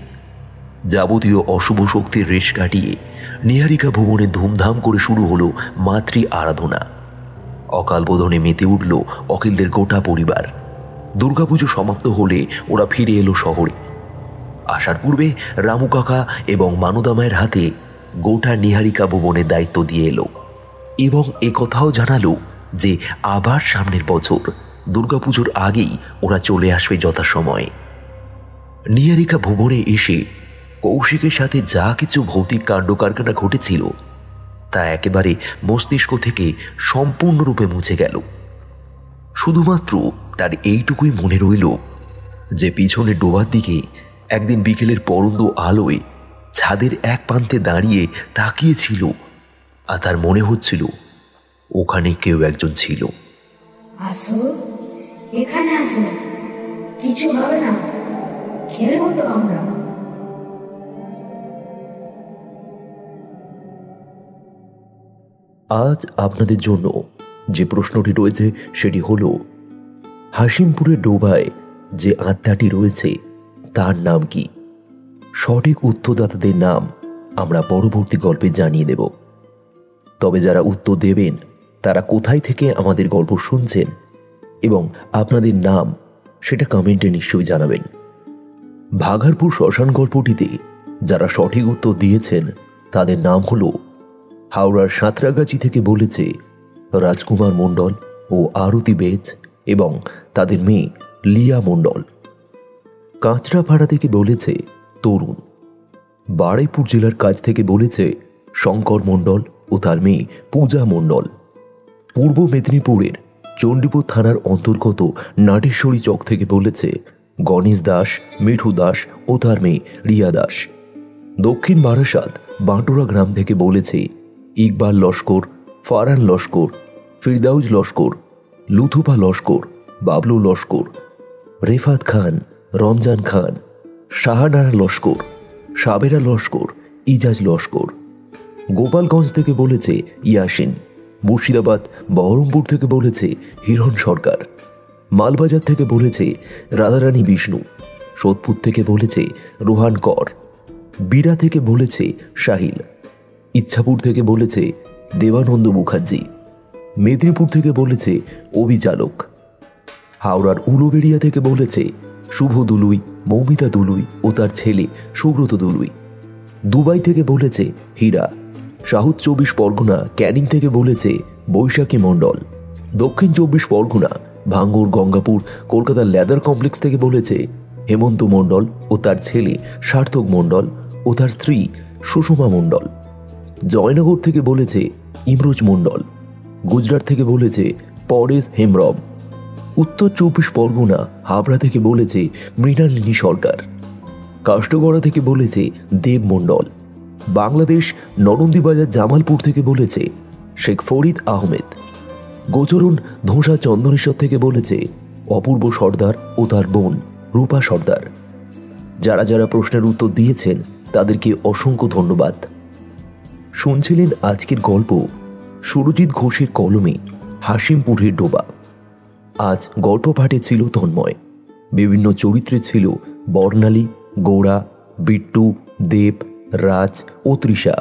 যাবতীয় অশুভ শক্তির রেশ কাটিয়ে নিহারিকা ভুবনে ধুমধাম করে শুরু হলো মাতৃ আরাধনা। অকাল বোধনে মেতে উঠল অখিলদের গোটা পরিবার। দুর্গাপুজো সমাপ্ত হলে ওরা ফিরে এলো শহরে। আসার পূর্বে রামু কাকা এবং মানুদামায়ের হাতে গোটা নিহারিকা ভুবনের দায়িত্ব দিয়ে এলো এবং একথাও জানালো যে আবার সামনের বছর দুর্গাপুজোর আগেই ওরা চলে আসবে যথাসময়ে। নিহারিকা ভুবনে এসে কৌশিকের সাথে যা কিছু ভৌতিক কাণ্ড কারখানা ঘটেছিল তা একেবারে মস্তিষ্ক থেকে সম্পূর্ণরূপে মুছে গেল। শুধুমাত্র তার এইটুকুই মনে রইল যে পিছনের ডোবার দিকে একদিন বিকেলের পরন্ত আলোয় ছাদের এক প্রান্তে দাঁড়িয়ে তাকিয়েছিল, আর তার মনে হচ্ছিল ওখানে কেউ একজন ছিল। আসো, এখানে আসো, কিছু হবে না, খেলবো তো আমরা। আজ আপনাদের জন্য যে প্রশ্নটি রয়েছে সেটি হল, হাসিমপুরের ডোবায় যে আত্মাটি রয়েছে তার নাম কি? সঠিক উত্তরদাতাদের নাম আমরা পরবর্তী গল্পে জানিয়ে দেব। তবে যারা উত্তর দেবেন তারা কোথায় থেকে আমাদের গল্প শুনছেন এবং আপনাদের নাম সেটা কমেন্টে নিশ্চয়ই জানাবেন। ভাগারপুর শ্মশান গল্পটিতে যারা সঠিক উত্তর দিয়েছেন তাদের নাম হল হাওড়ার সাঁতরাগাছি থেকে বলেছে রাজকুমার মণ্ডল ও আরতি বেজ এবং তাদের মেয়ে লিয়া মণ্ডল। কাঁচরাপাড়া থেকে বলেছে তরুণ। বারুইপুর জেলার কাছ থেকে বলেছে শঙ্কর মণ্ডল ও তার মেয়ে পূজা মণ্ডল। পূর্ব মেদিনীপুরের চণ্ডীপুর থানার অন্তর্গত নাটেশ্বরী চক থেকে বলেছে গণেশ দাস, মিঠু দাস ও তার মেয়ে রিয়া দাস। দক্ষিণ বারাসাত বাঁটুরা গ্রাম থেকে বলেছে ইকবাল লস্কর, ফারহান লস্কর, ফিরদাউজ লস্কর, লুথুপা লস্কর, বাবলু লস্কর, রেফাত খান, রমজান খান, শাহানারা লস্কর, সাবেরা লস্কর, ইজাজ লস্কর। গোপালগঞ্জ থেকে বলেছে ইয়াসিন। মুর্শিদাবাদ বহরমপুর থেকে বলেছে হিরণ সরকার। মালবাজার থেকে বলেছে রাধারানী বিষ্ণু। সোদপুর থেকে বলেছে রোহান কর। বিরা থেকে বলেছে সাহিল। ইচ্ছাপুর থেকে বলেছে দেবানন্দ মুখার্জি। মেদিনীপুর থেকে বলেছে অভিচালক। হাওড়ার উলুবেড়িয়া থেকে বলেছে শুভ দুলুই, মৌমিতা দুলুই ও তার ছেলে সুব্রত দুলুই। দুবাই থেকে বলেছে হীরা। সাউথ 24 পরগনা ক্যানিং থেকে বলেছে বৈশাখী মণ্ডল। দক্ষিণ 24 পরগনা ভাঙ্গুর গঙ্গাপুর কলকাতার লেদার কমপ্লেক্স থেকে বলেছে হেমন্ত মণ্ডল ও তার ছেলে সার্থক মণ্ডল ও তার স্ত্রী সুষমা মণ্ডল। জয়নগর থেকে বলেছে ইমরোজ মণ্ডল। গুজরাট থেকে বলেছে পরেশ হেমব্রম। উত্তর 24 পরগনা হাবড়া থেকে বলেছে মৃণালিনী সরকার। কাষ্টগড়া থেকে বলেছে দেব মণ্ডল। বাংলাদেশ নরন্দিবাজার জামালপুর থেকে বলেছে শেখ ফরিদ আহমেদ। গোচরণ ধোসা চন্দনেশ্বর থেকে বলেছে অপূর্ব সর্দার ও তার বোন রূপা সর্দার। যারা যারা প্রশ্নের উত্তর দিয়েছেন তাদেরকে অসংখ্য ধন্যবাদ। শুনছিলেন আজকের গল্প সুরজিৎ ঘোষের কলমে হাসিমপুরের ডোবা। আজ গল্প পাঠে ছিল তন্ময়। বিভিন্ন চরিত্রে ছিল বর্ণালী, গৌড়া, বিট্টু, দেব, রাজ ও তৃষা।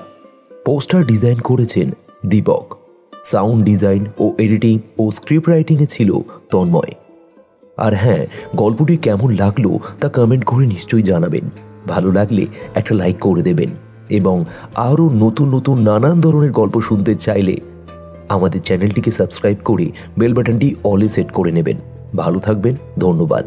পোস্টার ডিজাইন করেছেন দীপক। সাউন্ড ডিজাইন ও এডিটিং ও স্ক্রিপ্ট রাইটিংয়ে ছিল তন্ময়। আর হ্যাঁ, গল্পটি কেমন লাগলো তা কমেন্ট করে নিশ্চয়ই জানাবেন। ভালো লাগলে একটা লাইক করে দেবেন এবং আরও নতুন নতুন নানান ধরনের গল্প শুনতে চাইলে আমাদের চ্যানেলটিকে সাবস্ক্রাইব করে বেল বাটনটি অলে সেট করে নেবেন। ভালো থাকবেন, ধন্যবাদ।